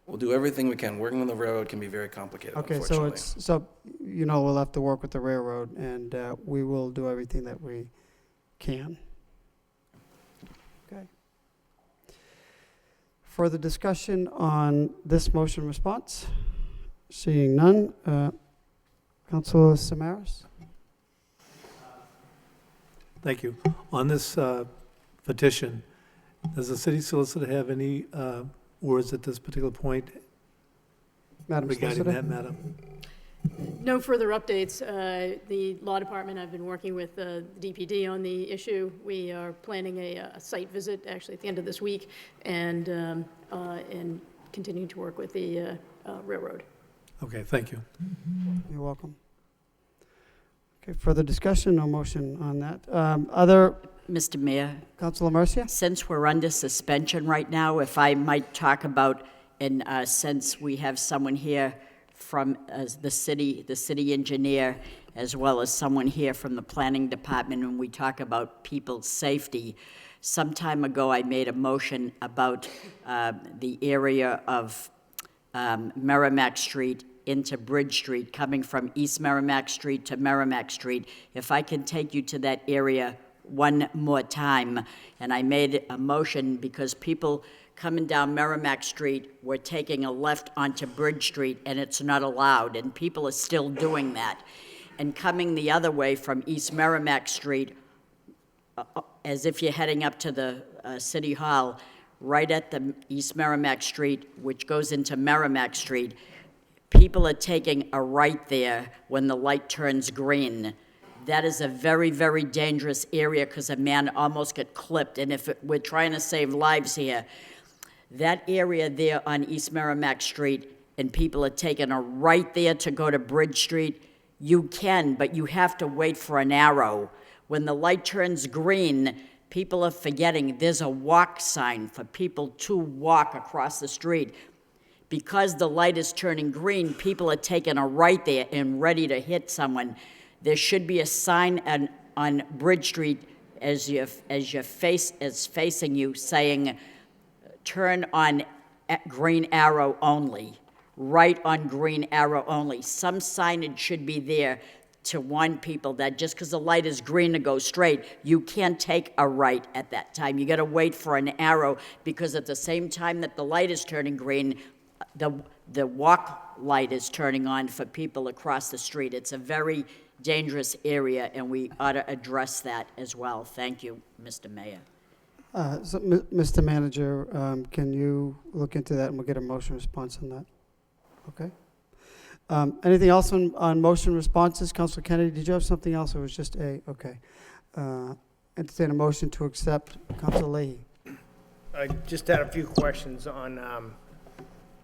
We'll do everything we can. Working with the railroad can be very complicated, Okay, unfortunately. so we'll have to work with the railroad, and we will do everything that we can. Okay. Further discussion on this motion response? Seeing none, Councilor Samaras? Thank you. On this petition, does the city solicitor have any words at this particular point Madam regarding Solicitor? that matter? No further updates. The law department, I've been working with the DPD on the issue. We are planning a site visit actually at the end of this week, and continuing to work with the railroad. Okay, thank you. You're welcome. Okay, further discussion, no motion on that. Other, Mr. Mayor, Councilor Mercia? since we're under suspension right now, if I might talk about, and since we have someone here from the city engineer, as well as someone here from the planning department, when we talk about people's safety. Some time ago, I made a motion about the area of Merrimack Street into Bridge Street, coming from East Merrimack Street to Merrimack Street. If I can take you to that area one more time. And I made a motion because people coming down Merrimack Street were taking a left onto Bridge Street, and it's not allowed, and people are still doing that. And coming the other way from East Merrimack Street, as if you're heading up to the City Hall, right at the East Merrimack Street, which goes into Merrimack Street, people are taking a right there when the light turns green. That is a very, very dangerous area because a man almost got clipped. And if we're trying to save lives here, that area there on East Merrimack Street, and people are taking a right there to go to Bridge Street, you can, but you have to wait for an arrow. When the light turns green, people are forgetting there's a walk sign for people to walk across the street. Because the light is turning green, people are taking a right there and ready to hit someone. There should be a sign on Bridge Street as your face is facing you saying, turn on green arrow only, right on green arrow only. Some signage should be there to warn people that just because the light is green to go straight, you can't take a right at that time. You got to wait for an arrow, because at the same time that the light is turning green, the walk light is turning on for people across the street. It's a very dangerous area, and we ought to address that as well. Thank you, Mr. Mayor. Mr. Manager, can you look into that, and we'll get a motion response on that? Okay. Anything else on motion responses? Councilor Kennedy, did you have something else, or was just A? Okay. Entertain a motion to accept. Councilor Leahy. I just had a few questions on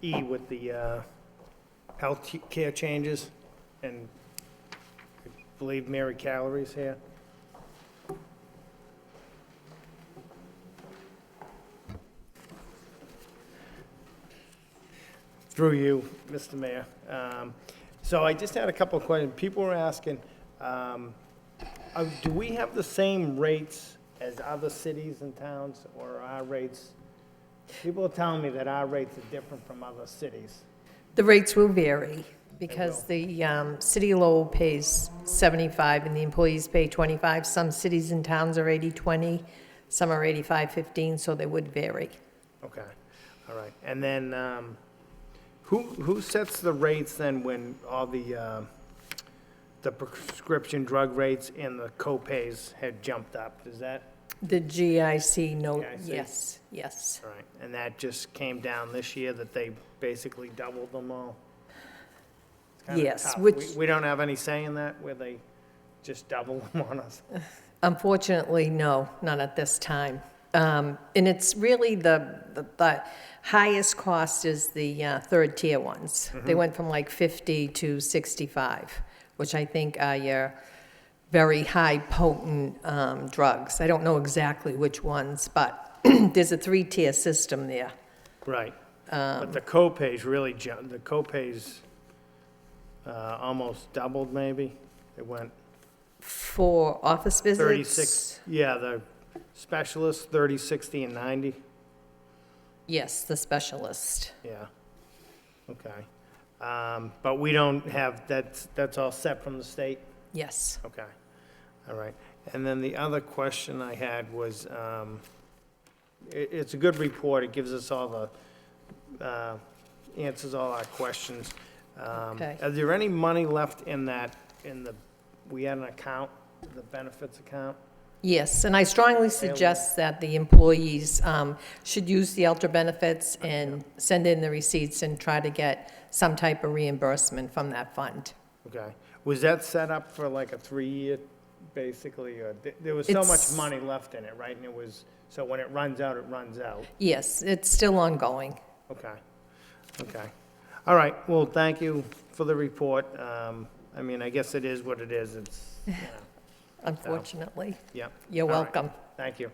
E with the health care changes, and I believe Mary Calories here. Through you, Mr. Mayor. So I just had a couple of questions. People were asking, do we have the same rates as other cities and towns, or our rates? People are telling me that our rates are different from other cities. The rates will vary because the city of Lowell pays 75 and the employees pay 25. Some cities and towns are 80-20, some are 85-15, so they would vary. Okay, all right. And then who sets the rates then when all the prescription drug rates and the co-pays had jumped up? Is that? The GIC note, GIC? yes, yes. All right, and that just came down this year, that they basically doubled them all? It's kinda Yes, tough. which- We don't have any say in that, where they just double them on us? Unfortunately, no, not at this time. And it's really the highest cost is the third tier ones. They went from like 50 to 65, which I think are your very high potent drugs. I don't know exactly which ones, but there's a 3-tier system there. Right, but the co-pays really jumped, the co-pays almost doubled maybe? It went For office visits? 36, yeah, the specialists, 30, 60, and 90? Yes, the specialist. Yeah, okay. But we don't have, that's all set from the state? Yes. Okay, all right. And then the other question I had was, it's a good report, it gives us all the, answers all our questions. Okay. Is there any money left in that, we had an account, the benefits account? Yes, and I strongly suggest that the employees should use the Ultra benefits and send in the receipts and try to get some type of reimbursement from that fund. Okay. Was that set up for like a 3-year, basically, or there was so much It's- money left in it, right? And it was, so when it runs out, it runs out? Yes, it's still ongoing. Okay, okay. All right, well, thank you for the report. I mean, I guess it is what it is, it's, you know. Unfortunately. Yep. You're All right. welcome. Thank you.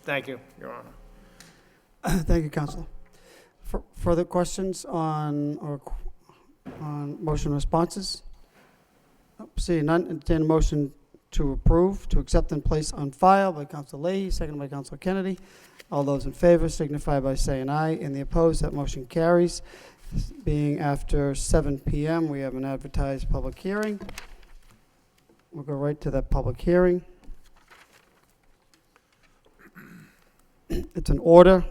Thank you, Your Honor. Thank you, Councilor. Further questions on motion responses? Seeing none, entertain a motion to approve, to accept and place on file by Councilor Leahy, seconded by Councilor Kennedy. All those in favor signify by saying aye. And the opposed, that motion carries. Being after 7 PM, we have an advertised public hearing. We'll go right to that public hearing. It's an order,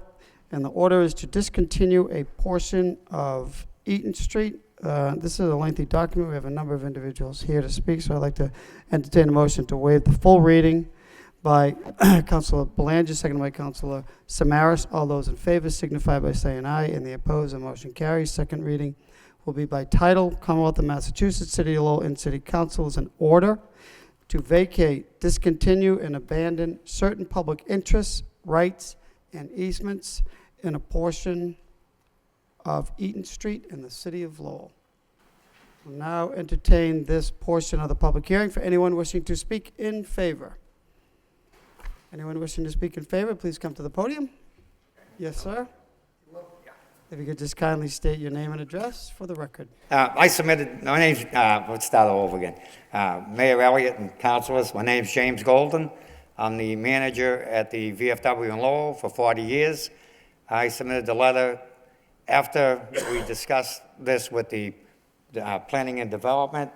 and the order is to discontinue a portion of Eaton Street. This is a lengthy document. We have a number of individuals here to speak, so I'd like to entertain a motion to waive the full reading by Councilor Belanger, seconded by Councilor Samaras. All those in favor signify by saying aye, and the opposed, the motion carries. Second reading will be by title. Commonwealth of Massachusetts, City of Lowell, and City Council is an order to vacate, discontinue, and abandon certain public interests, rights, and easements in a portion of Eaton Street in the City of Lowell. We'll now entertain this portion of the public hearing for anyone wishing to speak in favor. Anyone wishing to speak in favor, please come to the podium. Yes, sir. If you could just kindly state your name and address for the record. I submitted, my name's, let's start all over again. Mayor Elliott and councilors, my name's James Golden. I'm the manager at the VFW in Lowell for 40 years. I submitted the letter after we discussed this with the planning and development.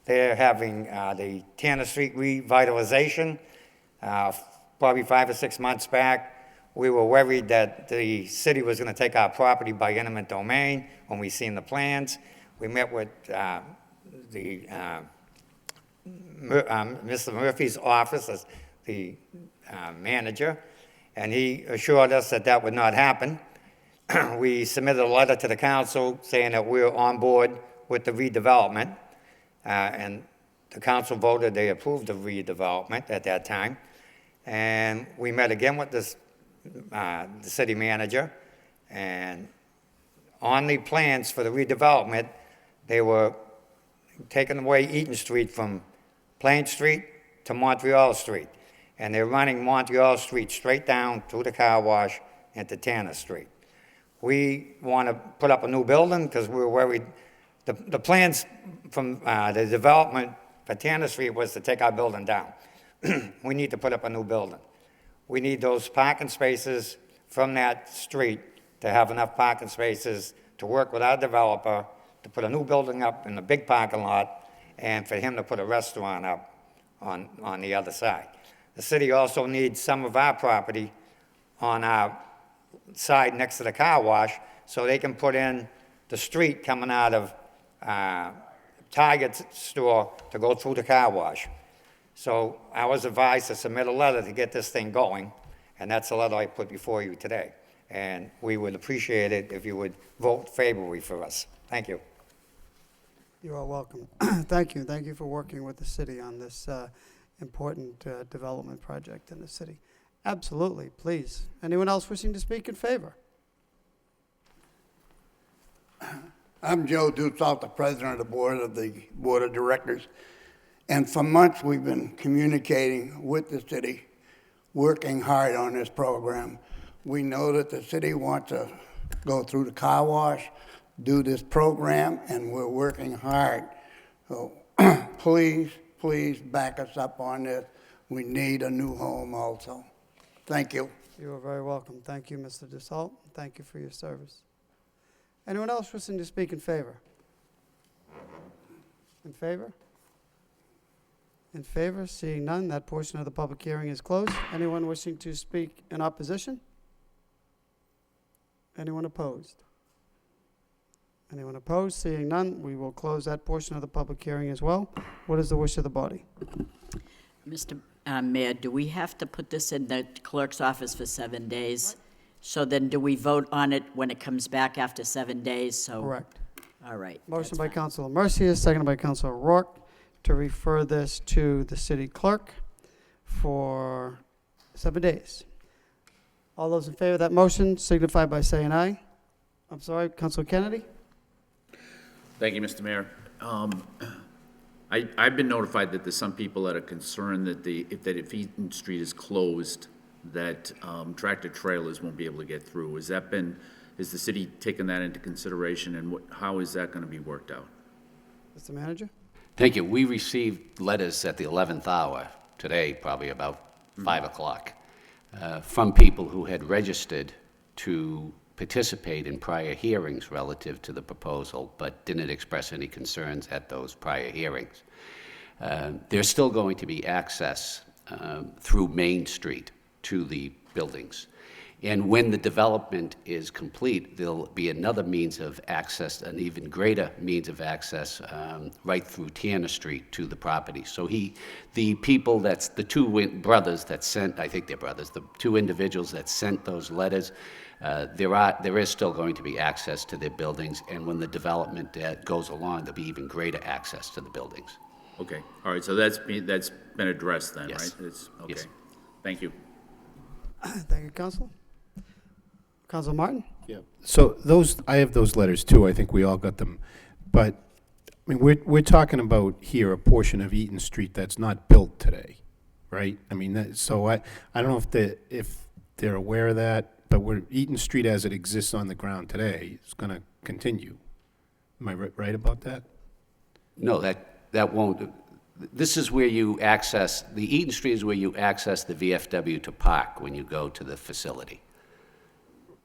They're having the Tanner Street revitalization. Probably 5 or 6 months back, we were worried that the city was going to take our property by eminent domain when we seen the plans. We met with Mr. Murphy's office as the manager, and he assured us that that would not happen. We submitted a letter to the council saying that we're on board with the redevelopment, and the council voted, they approved the redevelopment at that time. And we met again with this, the city manager, and on the plans for the redevelopment, they were taking away Eaton Street from Plain Street to Montreal Street. And they're running Montreal Street straight down through the car wash into Tanner Street. We want to put up a new building because we were worried. The plans from the development for Tanner Street was to take our building down. We need to put up a new building. We need those parking spaces from that street to have enough parking spaces to work with our developer to put a new building up in the big parking lot and for him to put a restaurant up on the other side. The city also needs some of our property on our side next to the car wash so they can put in the street coming out of Target's store to go through the car wash. So I was advised to submit a letter to get this thing going, and that's the letter I put before you today. And we would appreciate it if you would vote favorably for us. Thank you. You are welcome. Thank you. Thank you for working with the city on this important development project in the city. Absolutely, please. Anyone else wishing to speak in favor? I'm Joe Dutzalt, the president of the Board of Directors. And for months, we've been communicating with the city, working hard on this program. We know that the city wants to go through the car wash, do this program, and we're working hard. So please back us up on this. We need a new home also. Thank you. You are very welcome. Thank you, Mr. Dussalt. Thank you for your service. Anyone else wishing to speak in favor? In favor? In favor? Seeing none, that portion of the public hearing is closed. Anyone wishing to speak in opposition? Anyone opposed? Anyone opposed? Seeing none, we will close that portion of the public hearing as well. What is the wish of the body? Mr. Mayor, do we have to put this in the clerk's office for 7 days? So then do we vote on it when it comes back after 7 days? So Correct. All right. Motion by Councilor Mercier, seconded by Councilor Rourke, to refer this to the city clerk for 7 days. All those in favor of that motion signify by saying aye. I'm sorry, Councilor Kennedy? Thank you, Mr. Mayor. I've been notified that there's some people that are concerned that if Eaton Street is closed, that tractor trailers won't be able to get through. Is the city taking that into consideration, and how is that going to be worked out? Mr. Manager? Thank you. We received letters at the 11th hour today, probably about 5 o'clock, from people who had registered to participate in prior hearings relative to the proposal, but didn't express any concerns at those prior hearings. There's still going to be access through Main Street to the buildings. And when the development is complete, there'll be another means of access, an even greater means of access, right through Tanner Street to the property. So the people the two brothers that sent, I think they're brothers, the two individuals that sent those letters, there is still going to be access to their buildings, and when the development goes along, there'll be even greater access to the buildings. Okay, all right, so that's been addressed then, Yes. right? Okay, Yes. thank you. Thank you, Counsel. Counsel Martin? Yeah. So I have those letters too. I think we all got them. But, I mean, we're talking about here a portion of Eaton Street that's not built today, right? I mean, so I don't know if they're aware of that, but Eaton Street as it exists on the ground today is going to continue. Am I right about that? No, that won't. This is where you access, the Eaton Street is where you access the VFW to park when you go to the facility.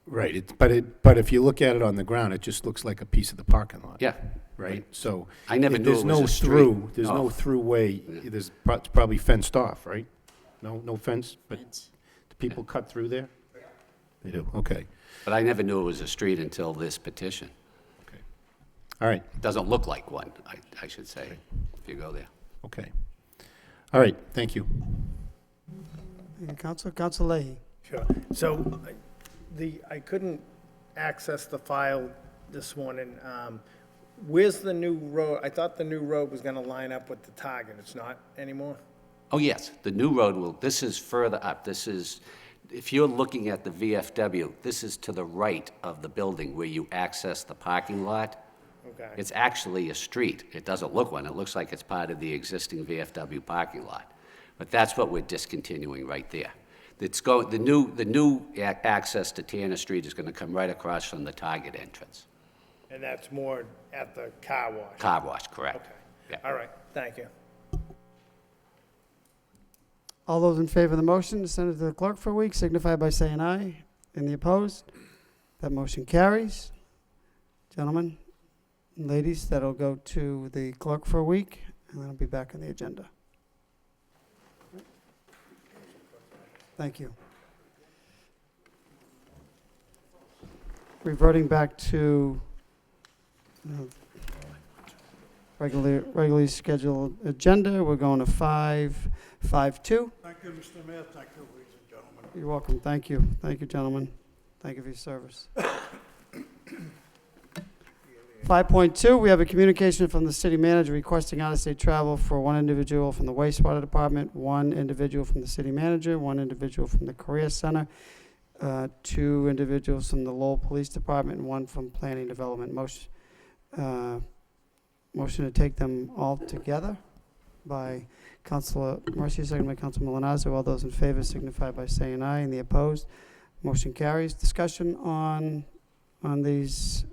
Right, but if you look at it on the ground, it just looks like a piece of the parking lot. Yeah. Right, so. I never knew there's it was no a street. through. There's Oh. no through way. It's probably fenced off, right? No fence, but do people cut through there? They do, okay. But I never knew it was a street until this petition. All right. It doesn't look like one, I should say, if you go there. Okay. All right, thank you. Thank you, Counsel. Counsel Leahy? Sure. So I couldn't access the file this morning. Where's the new road? I thought the new road was going to line up with the target. It's not anymore? Oh, yes, the new road this is further up. This is, if you're looking at the VFW, this is to the right of the building where you access the parking lot. Okay. It's actually a street. It doesn't look one. It looks like it's part of the existing VFW parking lot. But that's what we're discontinuing right there. The new access to Tanner Street is going to come right across from the Target entrance. And that's more at the car wash? Car wash, correct. Okay. Yeah. All right, thank you. All those in favor of the motion to send it to the clerk for a week signify by saying aye. Any opposed? That motion carries. Gentlemen and ladies, that'll go to the clerk for a week, and then it'll be back on the agenda. Thank you. Reverting back to regularly scheduled agenda, we're going to 5.2. Thank you, Mr. Mayor. Thank you, ladies and gentlemen. You're welcome. Thank you. Thank you, gentlemen. Thank you for your service. 5.2, we have a communication from the city manager requesting out-of-state travel for one individual from the wastewater department, one individual from the city manager, one individual from the career center, two individuals from the Lowell Police Department, and one from planning development. Motion to take them all together by Councilor Mercia, second by Councilor Milanazzo. All those in favor signify by saying aye, and the opposed. Motion carries. Discussion on these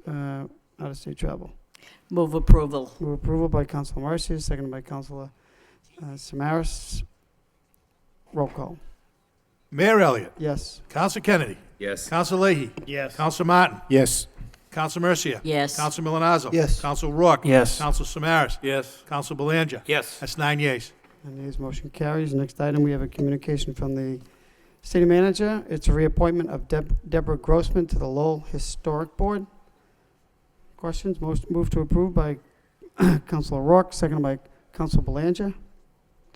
out-of-state travel. Move approval. Move approval by Councilor Mercia, seconded by Councilor Samaras. Roll call. Mayor Elliott. Yes. Councilor Kennedy. Yes. Councilor Leahy. Yes. Councilor Martin. Yes. Councilor Mercia. Yes. Councilor Milanazzo. Yes. Councilor Rourke. Yes. Councilor Samaras. Yes. Councilor Belanger. Yes. That's 9 yeas. And his motion carries. Next item, we have a communication from the city manager. It's a reappointment of Deborah Grossman to the Lowell Historic Board. Questions? Move to approve by Councilor Rourke, seconded by Councilor Belanger.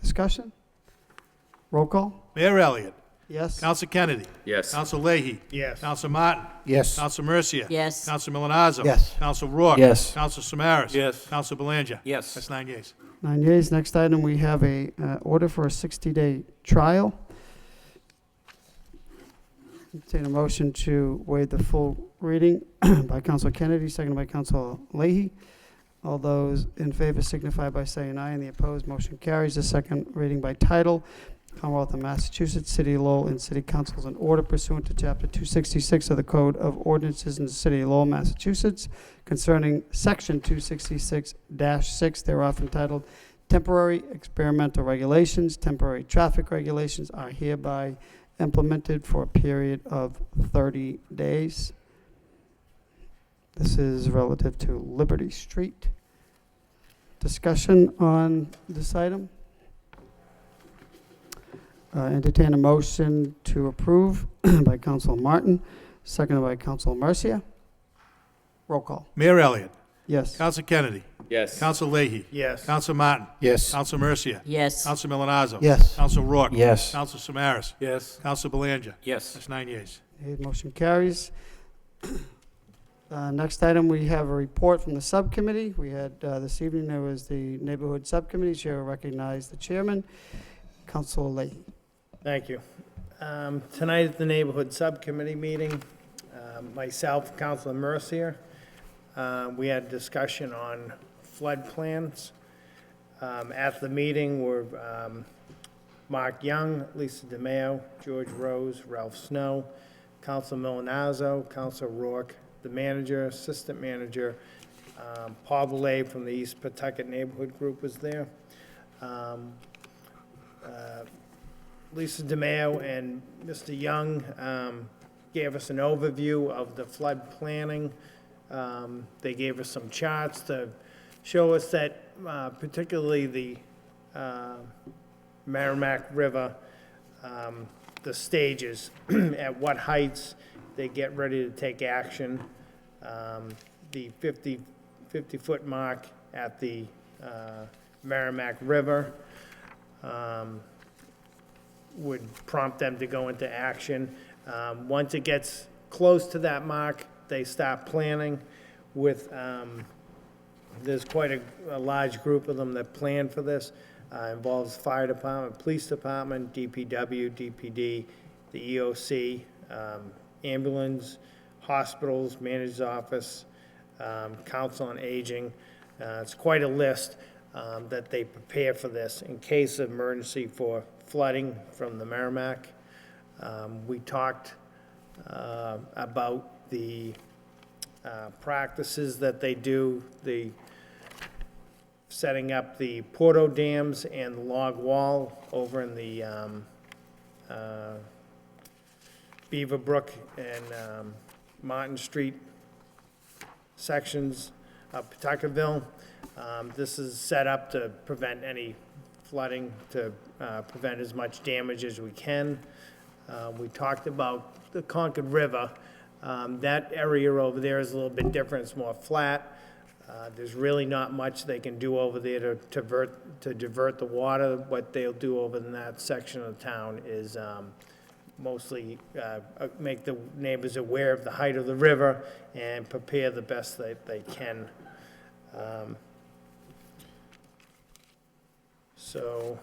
Discussion? Roll call. Mayor Elliott. Yes. Councilor Kennedy. Yes. Councilor Leahy. Yes. Councilor Martin. Yes. Councilor Mercia. Yes. Councilor Milanazzo. Yes. Councilor Rourke. Yes. Councilor Samaras. Yes. Councilor Belanger. Yes. That's 9 yeas. 9 yeas. Next item, we have a order for a 60-day trial. Entertain a motion to waive the full reading by Councilor Kennedy, seconded by Councilor Leahy. All those in favor signify by saying aye, and the opposed motion carries. The second reading by title. Commonwealth of Massachusetts, City of Lowell, and City Councils in order pursuant to Chapter 266 of the Code of Ordinances in the City of Lowell, Massachusetts, concerning Section 266-6 thereof entitled Temporary Experimental Regulations. Temporary traffic regulations are hereby implemented for a period of 30 days. This is relative to Liberty Street. Discussion on this item? Entertain a motion to approve by Council Martin, seconded by Council Mercia. Roll call. Mayor Elliott. Yes. Counsel Kennedy. Yes. Counsel Leahy. Yes. Counsel Martin. Yes. Counsel Mercia. Yes. Counsel Milonazo. Yes. Counsel Rourke. Yes. Counsel Samaras. Yes. Counsel Belanger. Yes. That's 9 yeas. Motion carries. Next item, we have a report from the subcommittee. We had, this evening, there was the neighborhood subcommittee. Chair will recognize the chairman, Councilor Leahy. Thank you. Tonight at the neighborhood subcommittee meeting, myself, Councilor Mercier, we had discussion on flood plans. At the meeting were Mark Young, Lisa DeMeo, George Rose, Ralph Snow, Council Milonazo, Council Rourke, the manager, assistant manager, Paul Belay from the East Pawtucket Neighborhood Group was there. Lisa DeMeo and Mr. Young gave us an overview of the flood planning. They gave us some charts to show us that particularly the Merrimack River, the stages, at what heights they get ready to take action. The 50-foot mark at the Merrimack River would prompt them to go into action. Once it gets close to that mark, they start planning with, there's quite a large group of them that plan for this. Involves fire department, police department, DPW, DPD, the EOC, ambulance, hospitals, manager's office, council on aging. It's quite a list that they prepare for this in case of emergency for flooding from the Merrimack. We talked about the practices that they do, the setting up the Porto dams and the log wall over in the Beaverbrook and Martin Street sections of Pawtucketville. This is set up to prevent any flooding, to prevent as much damage as we can. We talked about the Concord River. That area over there is a little bit different, it's more flat. There's really not much they can do over there to divert the water. What they'll do over in that section of the town is mostly make the neighbors aware of the height of the river and prepare the best that they can. So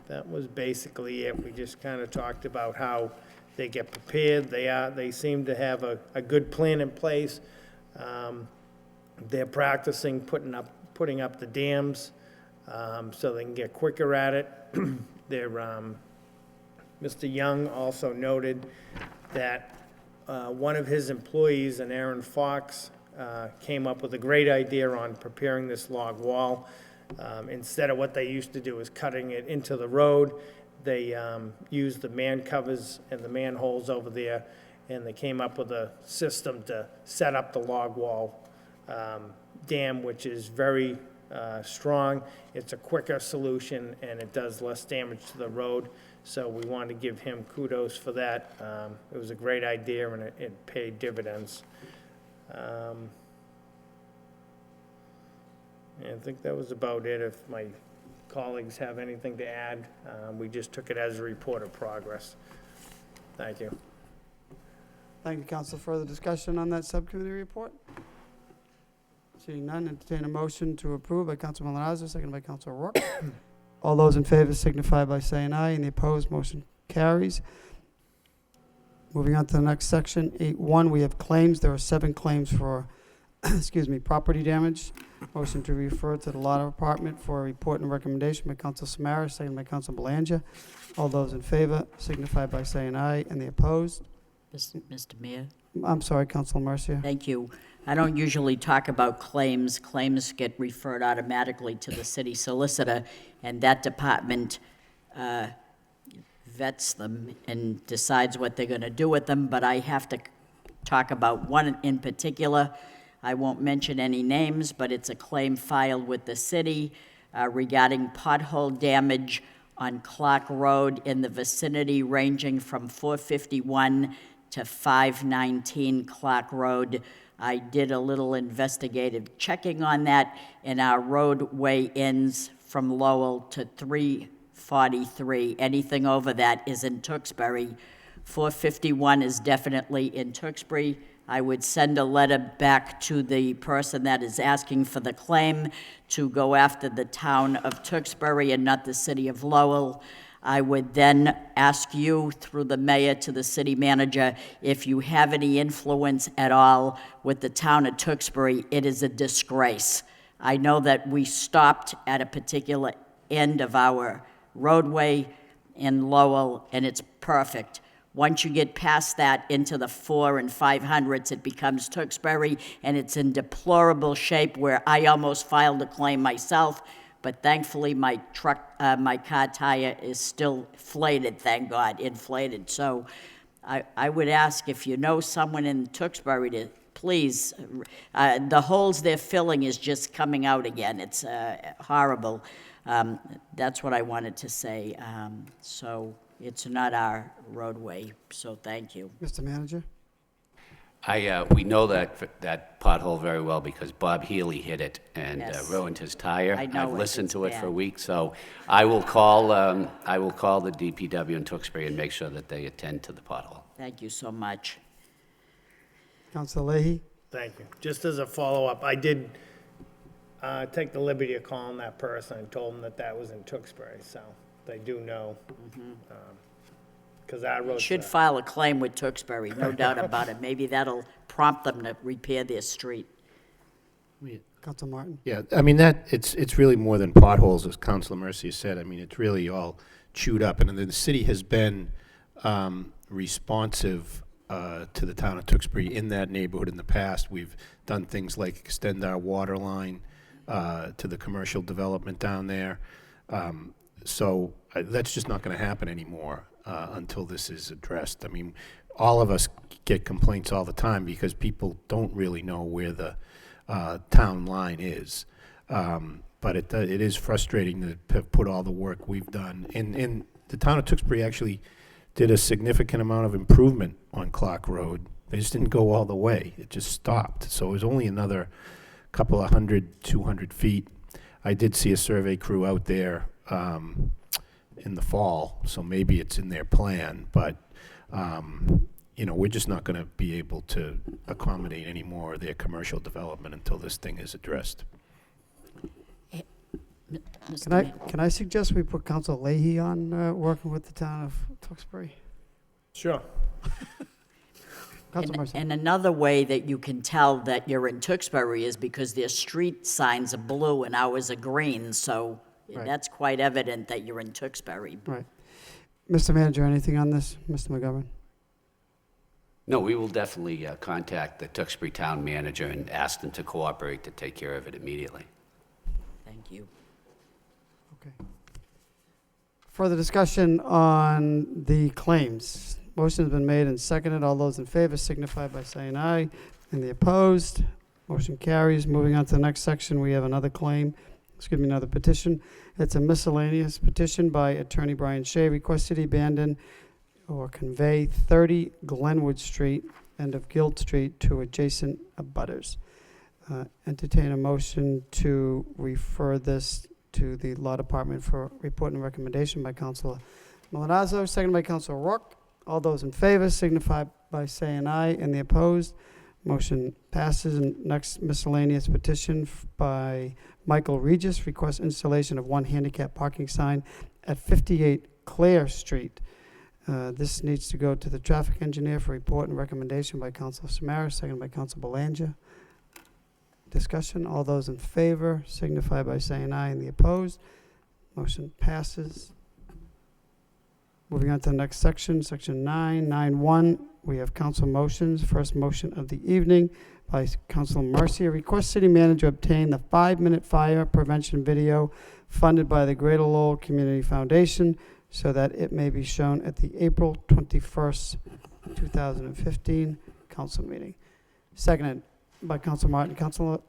that was basically it. We just kind of talked about how they get prepared. They seem to have a good plan in place. They're practicing putting up the dams so they can get quicker at it. Mr. Young also noted that one of his employees, an Aaron Fox, came up with a great idea on preparing this log wall. Instead of what they used to do is cutting it into the road, they used the man covers and the manholes over there, and they came up with a system to set up the log wall dam, which is very strong. It's a quicker solution, and it does less damage to the road. So we wanted to give him kudos for that. It was a great idea, and it paid dividends. And I think that was about it. If my colleagues have anything to add, we just took it as a report of progress. Thank you. Thank you, Council. Further discussion on that subcommittee report? Seeing none, entertain a motion to approve by Council Milonazo, seconded by Council Rourke. All those in favor signify by saying aye, and the opposed, motion carries. Moving on to the next section, 8.1, we have claims. There are 7 claims for, property damage. Motion to refer to the law department for a report and recommendation by Council Samaras, seconded by Council Belanger. All those in favor signify by saying aye, and the opposed. Mr. Mayor? I'm sorry, Council Mercia. Thank you. I don't usually talk about claims. Claims get referred automatically to the city solicitor, and that department vets them and decides what they're going to do with them, but I have to talk about one in particular. I won't mention any names, but it's a claim filed with the city regarding pothole damage on Clark Road in the vicinity ranging from 451 to 519 Clark Road. I did a little investigative checking on that, and our roadway ends from Lowell to 343. Anything over that is in Tewksbury. 451 is definitely in Tewksbury. I would send a letter back to the person that is asking for the claim to go after the town of Tewksbury and not the city of Lowell. I would then ask you, through the mayor to the city manager, if you have any influence at all with the town of Tewksbury. It is a disgrace. I know that we stopped at a particular end of our roadway in Lowell, and it's perfect. Once you get past that into the 400s and 500s, it becomes Tewksbury, and it's in deplorable shape where I almost filed a claim myself, but thankfully my car tire is still inflated, thank God, inflated. So I would ask if you know someone in Tewksbury to please, the holes they're filling is just coming out again. It's horrible. That's what I wanted to say. So it's not our roadway, so thank you. Mr. Manager? We know that pothole very well because Bob Healy hit it and Yes. ruined his tire. I know I've it. listened It's to it for bad. weeks, so I will call the DPW in Tewksbury and make sure that they attend to the pothole. Thank you so much. Councilor Leahy? Thank you. Just as a follow-up, I did take the liberty of calling that person and told them that that was in Tewksbury, so they do know. Because our road's Should file a claim with Tewksbury, no doubt about it. Maybe that'll prompt them to repair their street. Councilor Martin? Yeah, I mean, it's really more than potholes, as Councilor Mercia said. I mean, it's really all chewed up. And the city has been responsive to the town of Tewksbury in that neighborhood in the past. We've done things like extend our water line to the commercial development down there. So that's just not going to happen anymore until this is addressed. I mean, all of us get complaints all the time because people don't really know where the town line is. But it is frustrating to have put all the work we've done. And the town of Tewksbury actually did a significant amount of improvement on Clark Road. They just didn't go all the way. It just stopped. So it was only another couple of 200 feet. I did see a survey crew out there in the fall, so maybe it's in their plan, but we're just not going to be able to accommodate any more of their commercial development until this thing is addressed. Can I suggest we put Councilor Leahy on working with the town of Tewksbury? Sure. Councilor Mercia? And another way that you can tell that you're in Tewksbury is because their street signs are blue and ours are green, so Right. that's quite evident that you're in Tewksbury. Right. Mr. Manager, anything on this? Mr. McGovern? No, we will definitely contact the Tewksbury Town Manager and ask them to cooperate to take care of it immediately. Thank you. Okay. Further discussion on the claims. Motion has been made and seconded. All those in favor signify by saying aye. And the opposed, motion carries. Moving on to the next section, we have another claim. Another petition. It's a miscellaneous petition by Attorney Brian Shea. Request city abandon or convey 30 Glenwood Street, end of Guild Street, to adjacent abutters. Entertain a motion to refer this to the Law Department for report and recommendation by Councilor Malinazzo, seconded by Councilor Rourke. All those in favor signify by saying aye, and the opposed, motion passes. And next miscellaneous petition by Michael Regis, request installation of one handicap parking sign at 58 Clare Street. This needs to go to the traffic engineer for report and recommendation by Councilor Samara, seconded by Councilor Belanger. Discussion, all those in favor signify by saying aye, and the opposed, motion passes. Moving on to the next section, section 9.9.1, we have council motions. First motion of the evening by Councilor Marcia. Request city manager obtain the 5-minute fire prevention video funded by the Greater Lowell Community Foundation so that it may be shown at the April 21st, 2015 council meeting. Seconded by Council Martin. Councilor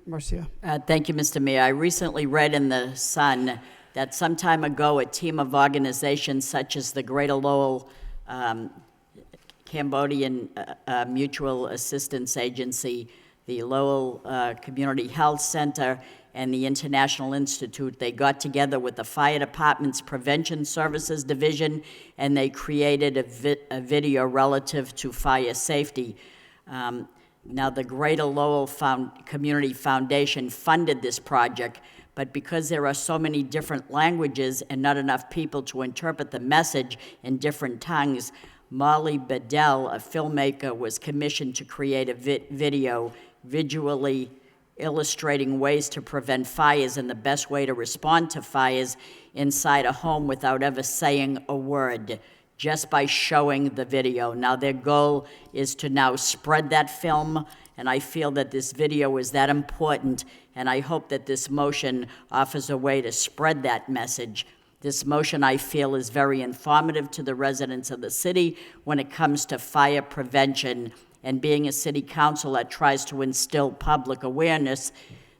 Marcia. Thank you, Mr. Mayor. I recently read in the Sun that some time ago, a team of organizations such as the Greater Lowell Cambodian Mutual Assistance Agency, the Lowell Community Health Center, and the International Institute, they got together with the Fire Department's Prevention Services Division, and they created a video relative to fire safety. Now, the Greater Lowell Community Foundation funded this project, but because there are so many different languages and not enough people to interpret the message in different tongues, Molly Bedell, a filmmaker, was commissioned to create a video visually illustrating ways to prevent fires and the best way to respond to fires inside a home without ever saying a word, just by showing the video. Now, their goal is to now spread that film, and I feel that this video is that important, and I hope that this motion offers a way to spread that message. This motion, I feel, is very informative to the residents of the city when it comes to fire prevention. And being a city council that tries to instill public awareness,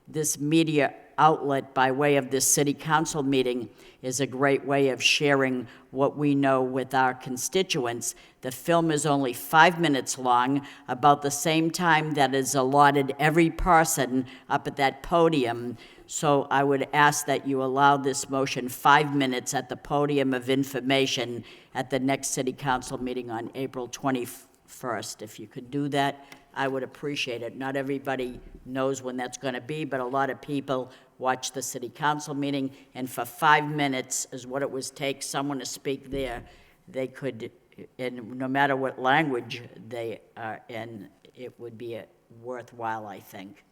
this media outlet by way of this city council meeting is a great way of sharing what we know with our constituents. The film is only 5 minutes long, about the same time that is allotted every person up at that podium. So I would ask that you allow this motion 5 minutes at the podium of information at the next city council meeting on April 21st. If you could do that, I would appreciate it. Not everybody knows when that's going to be, but a lot of people watch the city council meeting, and for 5 minutes is what it would take someone to speak there. They could, and no matter what language they are in, it would be worthwhile, I think.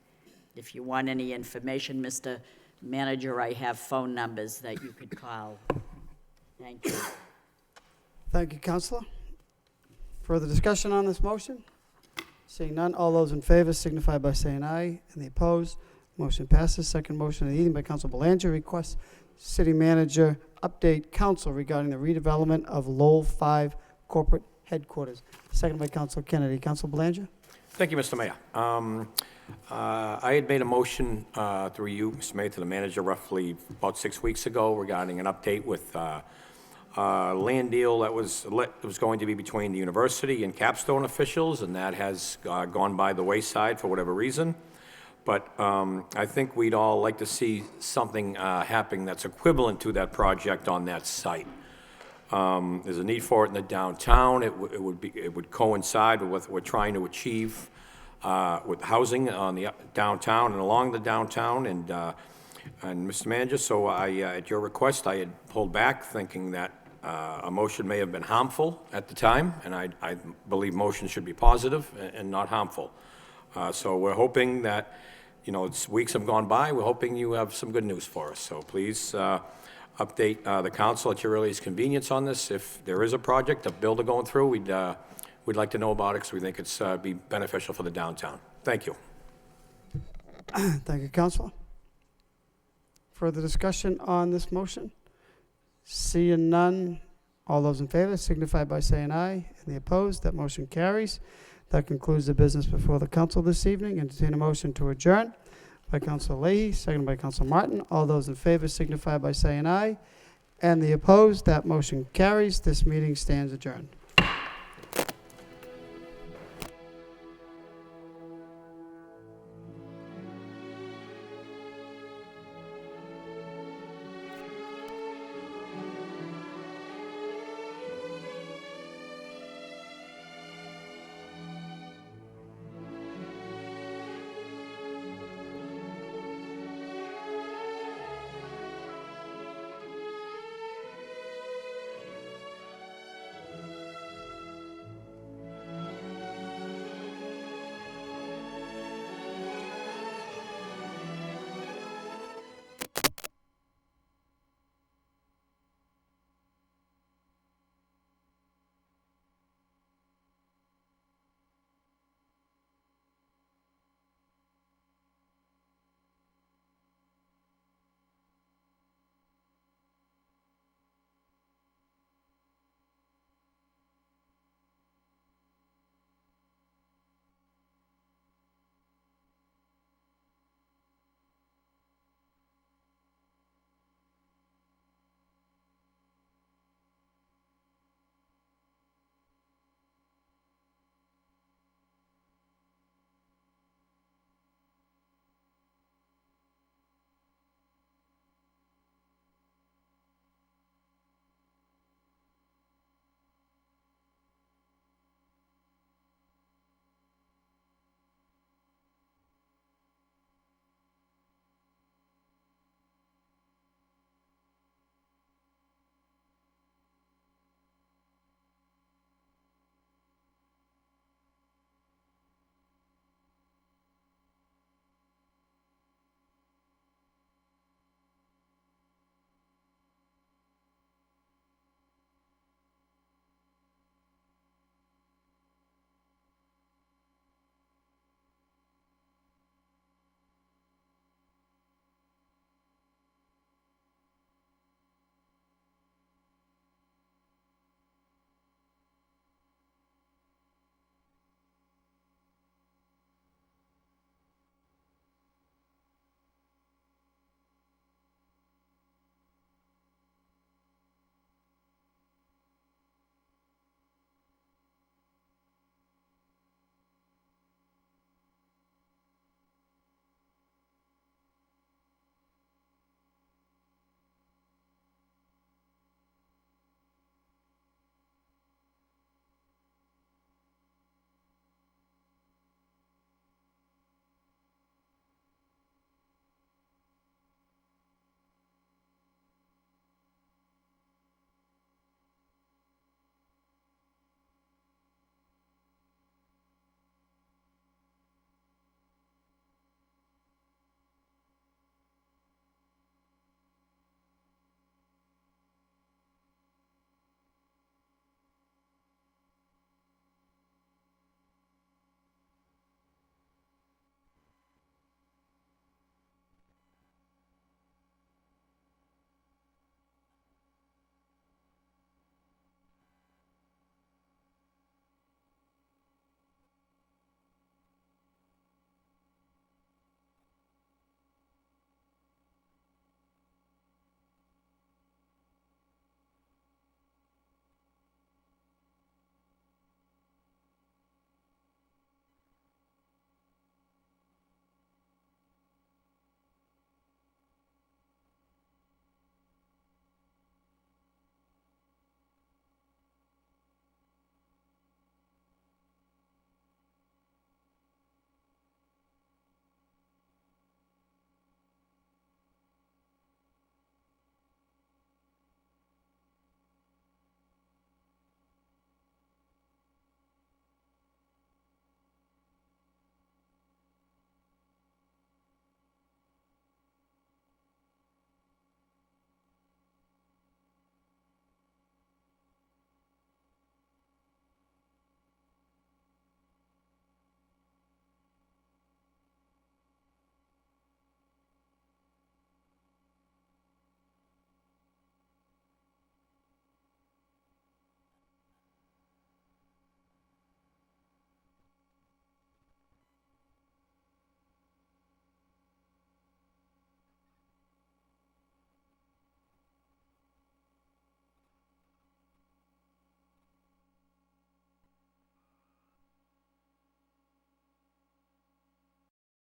If you want any information, Mr. Manager, I have phone numbers that you could call. Thank you. Thank you, Councilor. Further discussion on this motion? Seeing none, all those in favor signify by saying aye. And the opposed, motion passes. Second motion of the evening by Council Belanger requests City Manager update council regarding the redevelopment of Lowell 5 corporate headquarters. Second by Council Kennedy. Council Belanger? Thank you, Mr. Mayor. I had made a motion through you, Mr. Mayor, to the manager roughly about 6 weeks ago regarding an update with land deal that was going to be between the university and Capstone officials, and that has gone by the wayside for whatever reason. But I think we'd all like to see something happening that's equivalent to that project on that site. There's a need for it in the downtown. It would coincide with what we're trying to achieve with housing on the downtown and along the downtown. And Mr. Manager, so at your request, I had pulled back, thinking that a motion may have been harmful at the time, and I believe motions should be positive and not harmful. So we're hoping that, weeks have gone by, we're hoping you have some good news for us. So please update the council at your earliest convenience on this. If there is a project, a builder going through, we'd like to know about it because we think it's be beneficial for the downtown. Thank you. Thank you, Councilor. Further discussion on this motion? Seeing none, all those in favor signify by saying aye. And the opposed, that motion carries. That concludes the business before the council this evening. Entertain a motion to adjourn by Councilor Leahy, seconded by Councilor Martin. All those in favor signify by saying aye. And the opposed, that motion carries. This meeting stands adjourned.